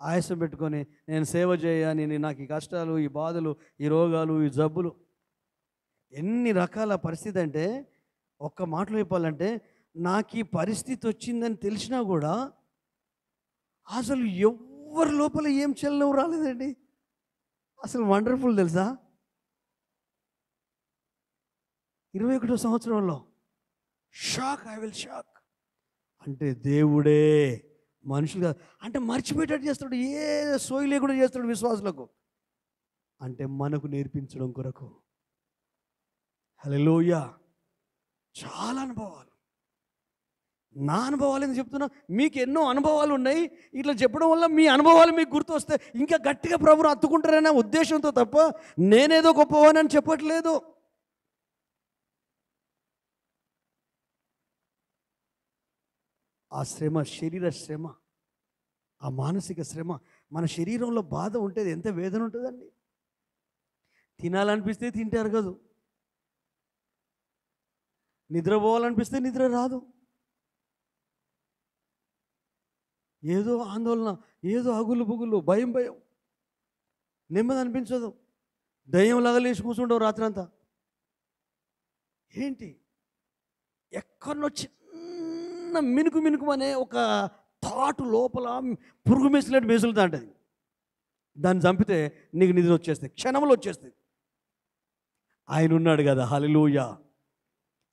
Speaker 1: ఆయాసం పెట్టుకొని నేను సేవ చేయని, నాకు ఈ కష్టాలు, ఈ బాధలు, ఈ రోగాలు, ఈ జబ్బులు, ఎన్ని రకాల పరిస్థితి అంటే, ఒక్క మాటలో చెప్పాలంటే నాకు ఈ పరిస్థితి వచ్చిందని తెలిసినా కూడా అసలు ఎవరి లోపల ఏం చలనం రాలేదండి. అసలు వండర్ఫుల్ తెలుసా. 21వ సంవత్సరంలో షాక్, ఐ విల్ షాక్. అంటే దేవుడే, మనుషులుగా అంటే మర్చిపోయేటట్టు చేస్తాడు, ఏ సోయి లేకుండా చేస్తాడు విశ్వాసులకు. అంటే మనకు నేర్పించడం కొరకు. హల్లెలూయా. చాలా అనుభవాలు, నా అనుభవాలు ఎందుకు చెప్తున్నా, మీకు ఎన్నో అనుభవాలు ఉన్నాయి. ఇట్లా చెప్పడం వల్ల మీ అనుభవాలు మీకు గుర్తు వస్తే ఇంకా గట్టిగా ప్రభువును అత్తుకుంటారనే ఉద్దేశంతో తప్ప నేనేదో గొప్పవానని చెప్పట్లేదు. ఆ శ్రమ, శరీర శ్రమ, ఆ మానసిక శ్రమ, మన శరీరంలో బాధ ఉంటే ఎంత వేదన ఉంటుందండి. తినాలనిపిస్తే తింటారు కాదు, నిద్రపోవాలనిపిస్తే నిద్ర రాదు, ఏదో ఆందోళన, ఏదో అగులు బుగులు, భయం, నెమ్మది అనిపించదు, దయ్యంలాగా లేచి కూర్చుంటావు రాత్రంతా. ఏంటి, ఎక్కడో చిన్న మినుకు అనే ఒక థాటు లోపల పురుగు మెసిలేడు మెసులుతా ఉంటుంది. దాన్ని చంపితే నీకు నిద్ర వచ్చేస్తాయి, క్షణంలో వచ్చేస్తాయి. ఆయన ఉన్నాడు కదా. హల్లెలూయా.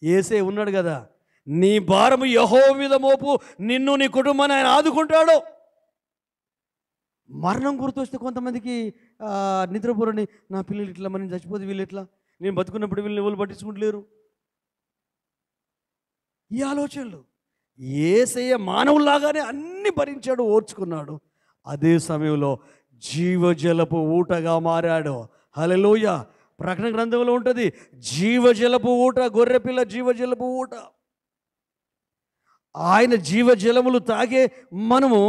Speaker 1: యేసే ఉన్నాడు కదా. నీ భారము యెహోవా మీద మోపు, నిన్ను నీ కుటుంబాన్ని ఆయన ఆదుకుంటాడు. మరణం గుర్తొస్తే కొంతమందికి నిద్రపోరని, నా పిల్లలు ఇట్లా, మరి చచ్చిపోతే వీళ్ళు ఎట్లా, నేను బతుకున్నప్పుడు వీళ్ళని ఎవరు పట్టించుకుంటలేరు, ఈ ఆలోచనలు. యేసయ్య మానవులాగానే అన్ని భరించాడు, ఓర్చుకున్నాడు. అదే సమయంలో జీవజలపు ఊటగా మారాడు. హల్లెలూయా. ప్రకటన గ్రంథంలో ఉంటుంది, జీవజలపు ఊట, గొర్రెపిల్ల జీవజలపు ఊట. ఆయన జీవజలములు తాగే మనము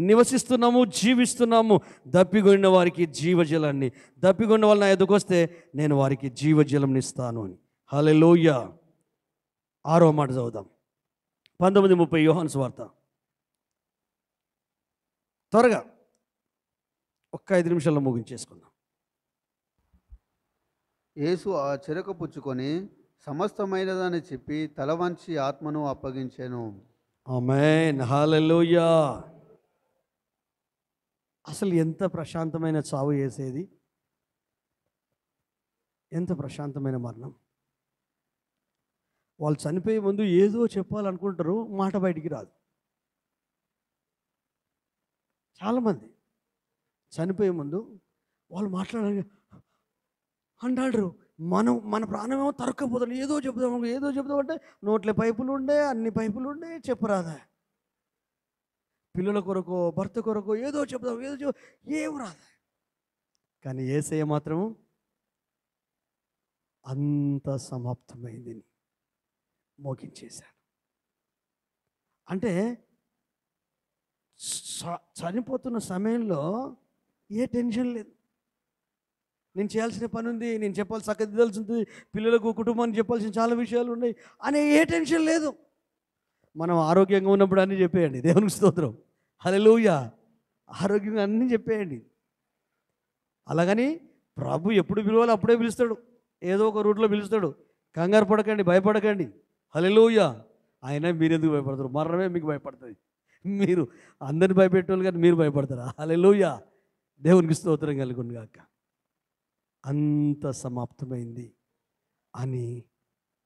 Speaker 1: నివసిస్తున్నాము, జీవిస్తున్నాము. దప్పిగొన్న వారికి జీవజలాన్ని, దప్పిగొన్న వాళ్ళు నా ఎదుకు వస్తే నేను వారికి జీవజలంని ఇస్తాను అని. హల్లెలూయా. 6వ మాట చదువుదాం. 19:30 యోహాను సువార్త. త్వరగా ఒక్క 5 నిమిషాల్లో ముగించేసుకుందాం.
Speaker 2: యేసు ఆ చెరక పుచ్చుకొని సమస్తమైనదని చెప్పి తల వంచి ఆత్మను అప్పగించెను.
Speaker 1: ఆమేన్. హల్లెలూయా. అసలు ఎంత ప్రశాంతమైన చావు వేసేది, ఎంత ప్రశాంతమైన మరణం. వాళ్ళు చనిపోయే ముందు ఏదో చెప్పాలనుకుంటారు, మాట బయటికి రాదు. చాలామంది చనిపోయే ముందు వాళ్ళు మాట్లాడాలి అంటాడు, మన ప్రాణమేమో తరక్కపోతాడు. ఏదో చెప్దాం అంటే నోట్ల పైపులు ఉండే, అన్ని పైపులు ఉండే, చెప్పరాదా. పిల్లల కొరకు, భర్త కొరకు ఏదో చెప్దాం, ఏం రాదా. కానీ యేసయ్య మాత్రం అంత సమాప్తమైంది మోగించేశాడు. అంటే చనిపోతున్న సమయంలో ఏ టెన్షన్ లేదు. నేను చేయాల్సిన పని ఉంది, నేను చెప్పాల్సి చక్కదిద్దాల్సి ఉంటుంది, పిల్లలకు, కుటుంబానికి చెప్పాల్సిన చాలా విషయాలు ఉన్నాయి అనే ఏ టెన్షన్ లేదు. మనం ఆరోగ్యంగా ఉన్నప్పుడు అన్నీ చెప్పేయండి. దేవునికి స్తోత్రం. హల్లెలూయా. ఆరోగ్యంగా అన్నీ చెప్పేయండి. అలాగని ప్రభు ఎప్పుడు పిలవాలో అప్పుడే పిలుస్తాడు, ఏదో ఒక రూట్లో పిలుస్తాడు. కంగారు పడకండి, భయపడకండి. హల్లెలూయా. ఆయన మీరెందుకు భయపడతారు? మరణమే మీకు భయపడుతుంది. మీరు అందరిని భయపెట్టేవాళ్ళు కానీ మీరు భయపడతారా? హల్లెలూయా. దేవునికి స్తోత్రం కలుగును గాక. అంత సమాప్తమైంది అని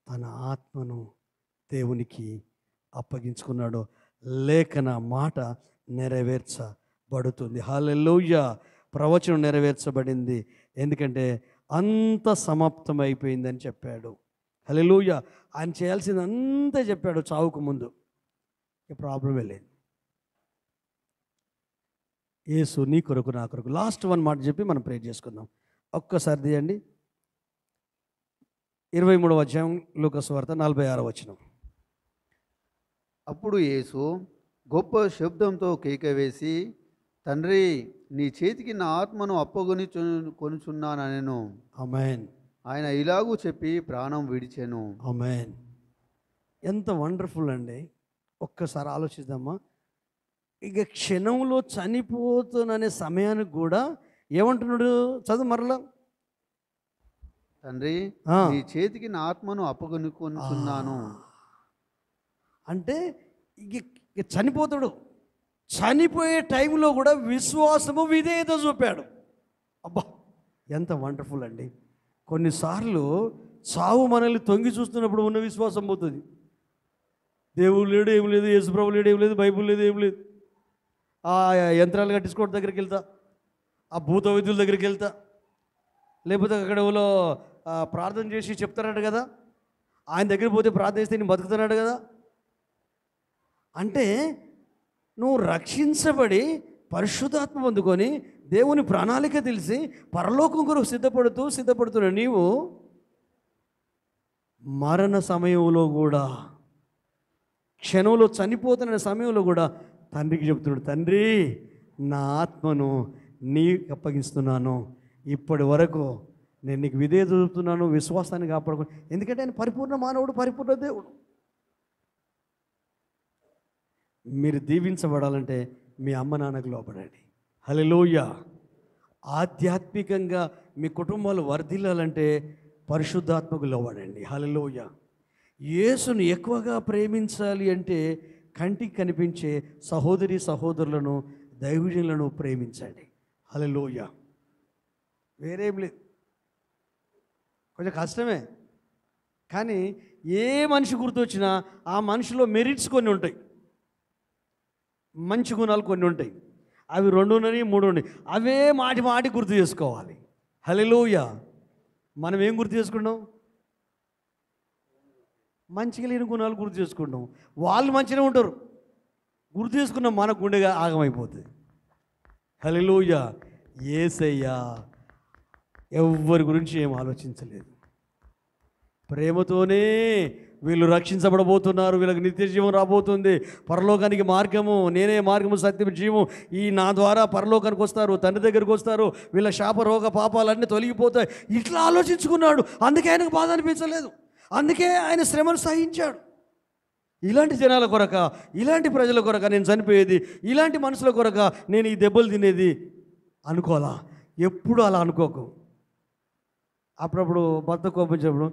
Speaker 1: తన ఆత్మను దేవునికి అప్పగించుకున్నాడు. లేఖన మాట నెరవేర్చబడుతుంది. హల్లెలూయా. ప్రవచనం నెరవేర్చబడింది. ఎందుకంటే అంత సమాప్తమైపోయిందని చెప్పాడు. హల్లెలూయా. ఆయన చేయాల్సింది అంతా చెప్పాడు చావుకు ముందు. ప్రాబ్లమే లేదు. యేసు నీ కొరకు నా కొరకు. లాస్ట్ 1 మాట చెప్పి మనం ప్రే చేసుకుందాం. ఒక్కసారి తీయండి. 23వ అధ్యాయం లూకా సువార్త 46వ వచనం.
Speaker 2: అప్పుడు యేసు గొప్ప శబ్దంతో కేక వేసి, తండ్రి, నీ చేతికి నా ఆత్మను కొనుచున్నానెను.
Speaker 1: ఆమేన్.
Speaker 2: ఆయన ఇలాగూ చెప్పి ప్రాణం విడిచెను.
Speaker 1: ఆమేన్. ఎంత వండర్ఫుల్ అండి. ఒక్కసారి ఆలోచిద్దామా. ఇక క్షణంలో చనిపోతున్ననే సమయానికి కూడా ఏమంటున్నాడు? చదువు మరలా.
Speaker 2: తండ్రి, నీ చేతికి నా ఆత్మను అప్పగించుకొనుచున్నాను.
Speaker 1: అంటే ఇక చనిపోతాడు. చనిపోయే టైంలో కూడా విశ్వాసము, విధేయత చూపాడు. అబ్బా, ఎంత వండర్ఫుల్ అండి. కొన్నిసార్లు చావు మనల్ని తొంగి చూస్తున్నప్పుడు ఉన్న విశ్వాసం పోతుంది. దేవుడు లేడు, ఏం లేదు, యేసుప్రభు లేడు, ఏం లేదు, బైబుల్ లేదు, ఏం లేదు. ఆ యంత్రాలు కట్టించుకోవడం దగ్గరికి వెళ్తా, ఆ భూత వైద్యుల దగ్గరికి వెళ్తా, లేకపోతే అక్కడ ఎవరో ప్రార్థన చేసి చెప్తారట కదా, ఆయన దగ్గర పోతే ప్రార్థన చేస్తే నేను బతుకుతున్నాడు కదా. అంటే నువ్వు రక్షించబడి పరిశుద్ధాత్మ పొందుకొని దేవుని ప్రణాళిక తెలిసి పరలోకం కొరకు సిద్ధపడుతున్న నీవు మరణ సమయంలో కూడా, క్షణంలో చనిపోతున్న సమయంలో కూడా తండ్రికి చెప్తున్నాడు, తండ్రి, నా ఆత్మను నీకు అప్పగిస్తున్నాను. ఇప్పటి వరకు నేను నీకు విధేయత చూపుతున్నాను, విశ్వాసాన్ని కాపాడుకో. ఎందుకంటే ఆయన పరిపూర్ణ మానవుడు, పరిపూర్ణ దేవుడు. మీరు దీవించబడాలంటే మీ అమ్మ నాన్నకు లోపడండి. హల్లెలూయా. ఆధ్యాత్మికంగా మీ కుటుంబాలు వర్ధిల్లాలంటే పరిశుద్ధాత్మకు లోబడండి. హల్లెలూయా. యేసును ఎక్కువగా ప్రేమించాలి అంటే కంటికి కనిపించే సహోదరి సహోదరులను, దైవజనులను ప్రేమించండి. హల్లెలూయా. వేరేం లేదు. కొంచెం కష్టమే, కానీ ఏ మనిషి గుర్తొచ్చినా ఆ మనిషిలో మెరిట్స్ కొన్ని ఉంటాయి, మంచి గుణాలు కొన్ని ఉంటాయి. అవి 2 ఉన్నాయి 3 ఉన్నాయి, అవే మాటి మాటి గుర్తు చేసుకోవాలి. హల్లెలూయా. మనం ఏం గుర్తు చేసుకుంటాం? మంచిగా లేని గుణాలు గుర్తు చేసుకుంటాం. వాళ్ళు మంచిగా ఉంటారు, గుర్తు చేసుకున్నాం, మన గుండెగా ఆగమైపోతుంది. హల్లెలూయా. యేసయ్యా ఎవ్వరి గురించి ఏం ఆలోచించలేదు. ప్రేమతోనే వీళ్ళు రక్షించబడబోతున్నారు, వీళ్ళకి నిత్య జీవం రాబోతుంది, పరలోకానికి మార్గము, నేనే మార్గము సత్యం జీవం, ఈ నా ద్వారా పరలోకానికి వస్తారు, తండ్రి దగ్గరికి వస్తారు, వీళ్ళ శాప రోగ పాపాలన్నీ తొలగిపోతాయి. ఇట్లా ఆలోచించుకున్నాడు. అందుకే ఆయనకు బాధ అనిపించలేదు, అందుకే ఆయన శ్రమను సహించాడు. ఇలాంటి జనాల కొరక, ఇలాంటి ప్రజల కొరక నేను చనిపోయేది, ఇలాంటి మనుషుల కొరక నేను ఈ దెబ్బలు తినేది అనుకోవాలా? ఎప్పుడు అలా అనుకోకు. అప్పుడప్పుడు భర్త కోపించినప్పుడు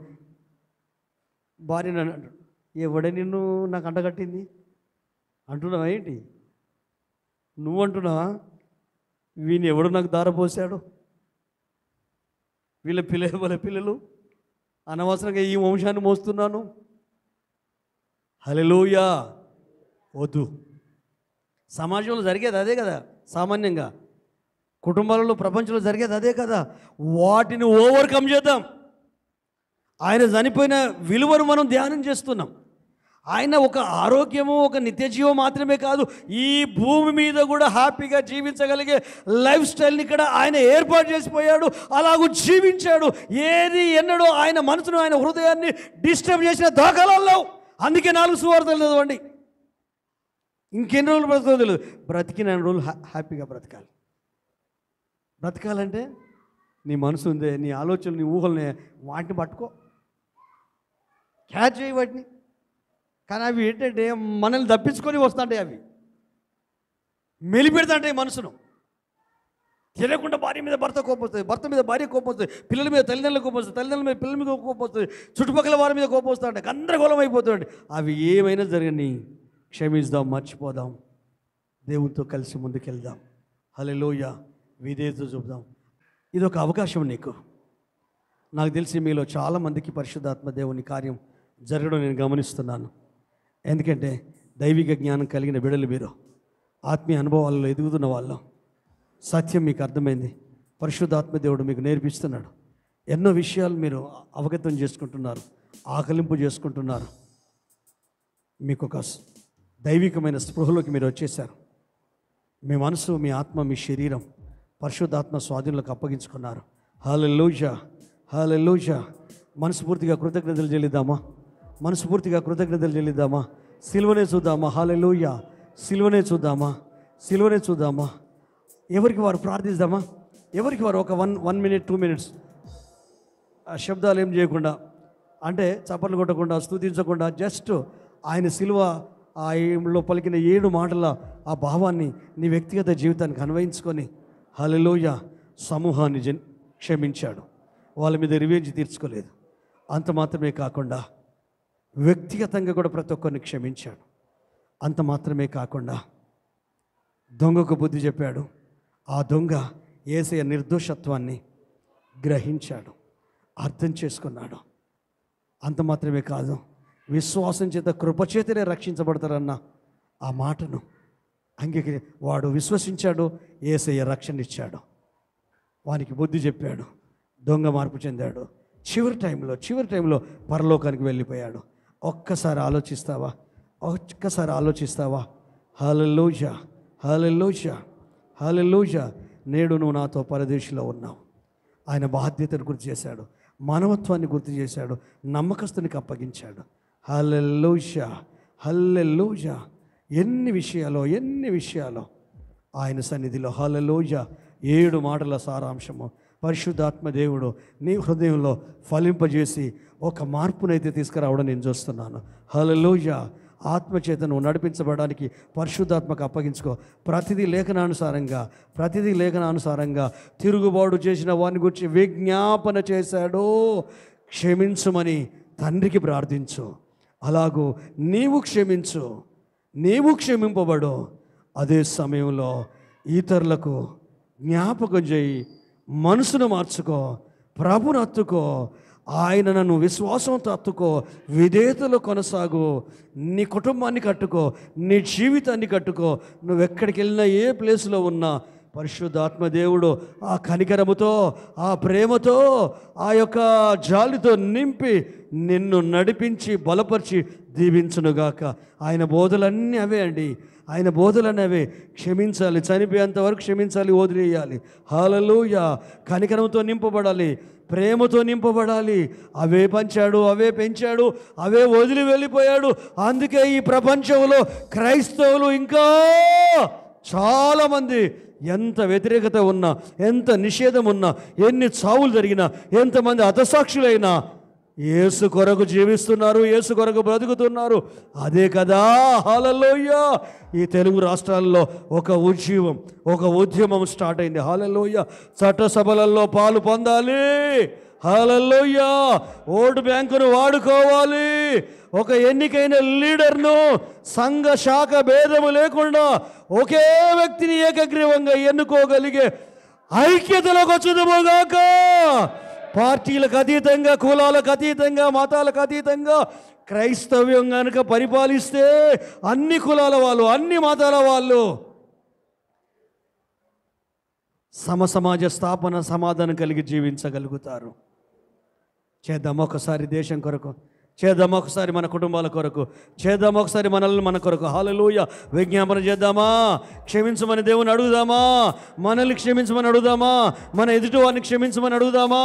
Speaker 1: భార్య నన్ను అంటాడు, ఎవడే నిన్ను నాకు అంటగట్టింది అంటున్నావా ఏంటి? నువ్వు అంటున్నావా? వీని ఎవడు నాకు దారపోసాడు? వాళ్ళ పిల్లలు అనవసరంగా ఈ వంశాన్ని మోస్తున్నాను. హల్లెలూయా. వద్దు. సమాజంలో జరిగేది అదే కదా, సామాన్యంగా కుటుంబాలలో ప్రపంచంలో జరిగేది అదే కదా. వాటిని ఓవర్కమ్ చేద్దాం. ఆయన చనిపోయిన విలువను మనం ధ్యానం చేస్తున్నాం. ఆయన ఒక ఆరోగ్యము, ఒక నిత్యజీవం మాత్రమే కాదు, ఈ భూమి మీద కూడా హ్యాపీగా జీవించగలిగే లైఫ్ స్టైల్ని ఇక్కడ ఆయన ఏర్పాటు చేసిపోయాడు, అలాగూ జీవించాడు. ఏది ఎన్నడో ఆయన మనసును, ఆయన హృదయాన్ని డిస్టర్బ్ చేసిన దాఖలాల్లో. అందుకే 4 సువార్తలు చదవండి. ఇంకెన్ని రోజులు బ్రతకదో తెలియదు, బ్రతికిన రోజులు హ్యాపీగా బ్రతకాలి. బ్రతకాలంటే నీ మనసు ఉందే, నీ ఆలోచనలు, నీ ఊహల్ని, వాటిని పట్టుకో, క్యాచ్ చేయి వాటిని. కానీ అవి ఏంటంటే మనల్ని తప్పించుకొని వస్తుంటాయి, అవి మెలిపెడతాంటాయి మనసును. తెలియకుండా భార్య మీద భర్త కోపం వస్తుంది, భర్త మీద భార్య కోపం వస్తుంది, పిల్లల మీద తల్లిదండ్రులు కోపం వస్తుంది, తల్లిదండ్రుల మీద పిల్లల మీద కోపం వస్తుంది, చుట్టుపక్కల వారి మీద కోపం వస్తుంటాయి, గందరగోళం అయిపోతుంది. అవి ఏమైనా జరగని క్షమిద్దాం, మర్చిపోదాం, దేవునితో కలిసి ముందుకెళ్దాం. హల్లెలూయా. విధేయత చూపుదాం. ఇది ఒక అవకాశం నీకు. నాకు తెలిసి మీలో చాలామందికి పరిశుద్ధాత్మ దేవుని కార్యం జరగడం నేను గమనిస్తున్నాను. ఎందుకంటే దైవిక జ్ఞానం కలిగిన బిడ్డలు మీరు, ఆత్మీయ అనుభవాలలో ఎదుగుతున్న వాళ్ళు. సత్యం మీకు అర్థమైంది, పరిశుద్ధాత్మ దేవుడు మీకు నేర్పిస్తున్నాడు. ఎన్నో విషయాలు మీరు అవగతం చేసుకుంటున్నారు, ఆకలింపు చేసుకుంటున్నారు. మీకు ఒక దైవికమైన స్పృహలోకి మీరు వచ్చేసారు. మీ మనసు, మీ ఆత్మ, మీ శరీరం పరిశుద్ధాత్మ స్వాధీనంలోకి అప్పగించుకున్నారు. హల్లెలూయా. హల్లెలూయా. మనస్ఫూర్తిగా కృతజ్ఞతలు చెల్లిద్దామా? మనస్ఫూర్తిగా కృతజ్ఞతలు చెల్లిద్దామా? సిలువనే చూద్దామా? హల్లెలూయా. సిలువనే చూద్దామా? సిలువనే చూద్దామా? ఎవరికి వారు ప్రార్థిద్దామా? ఎవరికి వారు ఒక 1 minute 2 minutes శబ్దాలు ఏం చేయకుండా, అంటే చప్పట్లు కొట్టకుండా, స్తుతించకుండా, జస్ట్ ఆయన సిలువ ఆయనలో పలికిన 7 మాటల ఆ భావాన్ని నీ వ్యక్తిగత జీవితానికి అన్వయించుకొని, హల్లెలూయా, సమూహాన్ని క్షమించాడు. వాళ్ళ మీద రివెంజ్ తీర్చుకోలేదు. అంత మాత్రమే కాకుండా వ్యక్తిగతంగా కూడా ప్రతి ఒక్కరిని క్షమించాడు. అంత మాత్రమే కాకుండా దొంగకు బుద్ధి చెప్పాడు. ఆ దొంగ యేసయ్య నిర్దోషత్వాన్ని గ్రహించాడు, అర్థం చేసుకున్నాడు. అంత మాత్రమే కాదు, విశ్వాసం చేత కృపచేతనే రక్షించబడతారన్న ఆ మాటను వాడు విశ్వసించాడు. యేసయ్య రక్షణ ఇచ్చాడు, వానికి బుద్ధి చెప్పాడు, దొంగ మార్పు చెందాడు. చివరి టైంలో పరలోకానికి వెళ్ళిపోయాడు. ఒక్కసారి ఆలోచిస్తావా? హల్లెలూయా. హల్లెలూయా. హల్లెలూయా. నేడు నువ్వు నాతో పరదేశంలో ఉన్నావు. ఆయన బాధ్యతను గుర్తు చేశాడు, మానవత్వాన్ని గుర్తు చేశాడు, నమ్మకస్తునికి అప్పగించాడు. హల్లెలూయా. హల్లెలూయా. ఎన్ని విషయాలో ఆయన సన్నిధిలో హల్లెలూయా. 7 మాటల సారాంశము పరిశుద్ధాత్మ దేవుడు నీ హృదయంలో ఫలింపజేసి ఒక మార్పునైతే తీసుకురావడం నేను చూస్తున్నాను. హల్లెలూయా. ఆత్మచేత నువ్వు నడిపించబడడానికి పరిశుద్ధాత్మకు అప్పగించుకో. ప్రతిదీ లేఖనానుసారంగా తిరుగుబాటు చేసిన వారిని గురించి విజ్ఞాపన చేశాడు. క్షమించమని తండ్రికి ప్రార్థించు. అలాగూ నీవు క్షమింపబడు. అదే సమయంలో ఇతరులకు జ్ఞాపకం చేయి, మనసును మార్చుకో, ప్రభుని హత్తుకో. ఆయనను నువ్వు విశ్వాసంతో హత్తుకో, విధేయతలో కొనసాగు, నీ కుటుంబాన్ని కట్టుకో, నీ జీవితాన్ని కట్టుకో. నువ్వు ఎక్కడికి వెళ్ళినా, ఏ ప్లేస్లో ఉన్నా పరిశుద్ధాత్మ దేవుడు ఆ కనికరముతో, ఆ ప్రేమతో, ఆ యొక్క జాలితో నింపి నిన్ను నడిపించి బలపరిచి దీవించునుగాక. ఆయన బోధలన్నీ అవే అండి, ఆయన బోధలన్నీ అవే. క్షమించాలి, చనిపోయేంత వరకు క్షమించాలి, వదిలేయాలి. హల్లెలూయా. కనికరంతో నింపబడాలి, ప్రేమతో నింపబడాలి. అవే పంచాడు, అవే పెంచాడు, అవే వదిలి వెళ్ళిపోయాడు. అందుకే ఈ ప్రపంచంలో క్రైస్తవులు ఇంకా చాలామంది, ఎంత వ్యతిరేకత ఉన్నా, ఎంత నిషేధం ఉన్నా, ఎన్ని చావులు జరిగినా, ఎంతమంది హతసాక్షులైనా యేసు కొరకు జీవిస్తున్నారు, యేసు కొరకు బ్రతుకుతున్నారు. అదే కదా హల్లెలూయా. ఈ తెలుగు రాష్ట్రాల్లో ఒక ఉద్యమం, ఒక ఉద్యమం స్టార్ట్ అయింది. హల్లెలూయా. చట్టసభలలో పాలు పొందాలి. హల్లెలూయా. ఓటు బ్యాంకును వాడుకోవాలి. ఒక ఎన్నికైన లీడర్ను సంఘ శాఖ భేదము లేకుండా ఒకే వ్యక్తిని ఏకగ్రీవంగా ఎన్నుకోగలిగే ఐక్యతలోకి వచ్చుదుముగాక. పార్టీలకు అతీతంగా, కులాలకు అతీతంగా, మతాలకు అతీతంగా క్రైస్తవ్యం కనుక పరిపాలిస్తే అన్ని కులాల వాళ్ళు, అన్ని మతాల వాళ్ళు సమసమాజ స్థాపన, సమాధానం కలిగి జీవించగలుగుతారు. చేద్దాం ఒకసారి దేశం కొరకు, చేద్దాం ఒకసారి మన కుటుంబాల కొరకు, చేద్దాం ఒకసారి మనల్ని మన కొరకు. హల్లెలూయా. విజ్ఞాపన చేద్దామా, క్షమించమని దేవుని అడుగుదామా, మనల్ని క్షమించమని అడుగుదామా, మన ఎదుటి వారిని క్షమించమని అడుగుదామా.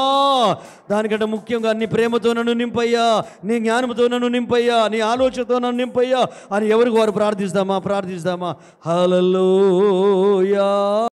Speaker 1: దానికంటే ముఖ్యంగా నీ ప్రేమతో నన్ను నింపయ్యా, నీ జ్ఞానంతో నన్ను నింపయ్యా, నీ ఆలోచనతో నన్ను నింపయ్యా అని ఎవరికి వారు ప్రార్థిస్తామా. హల్లెలూయా.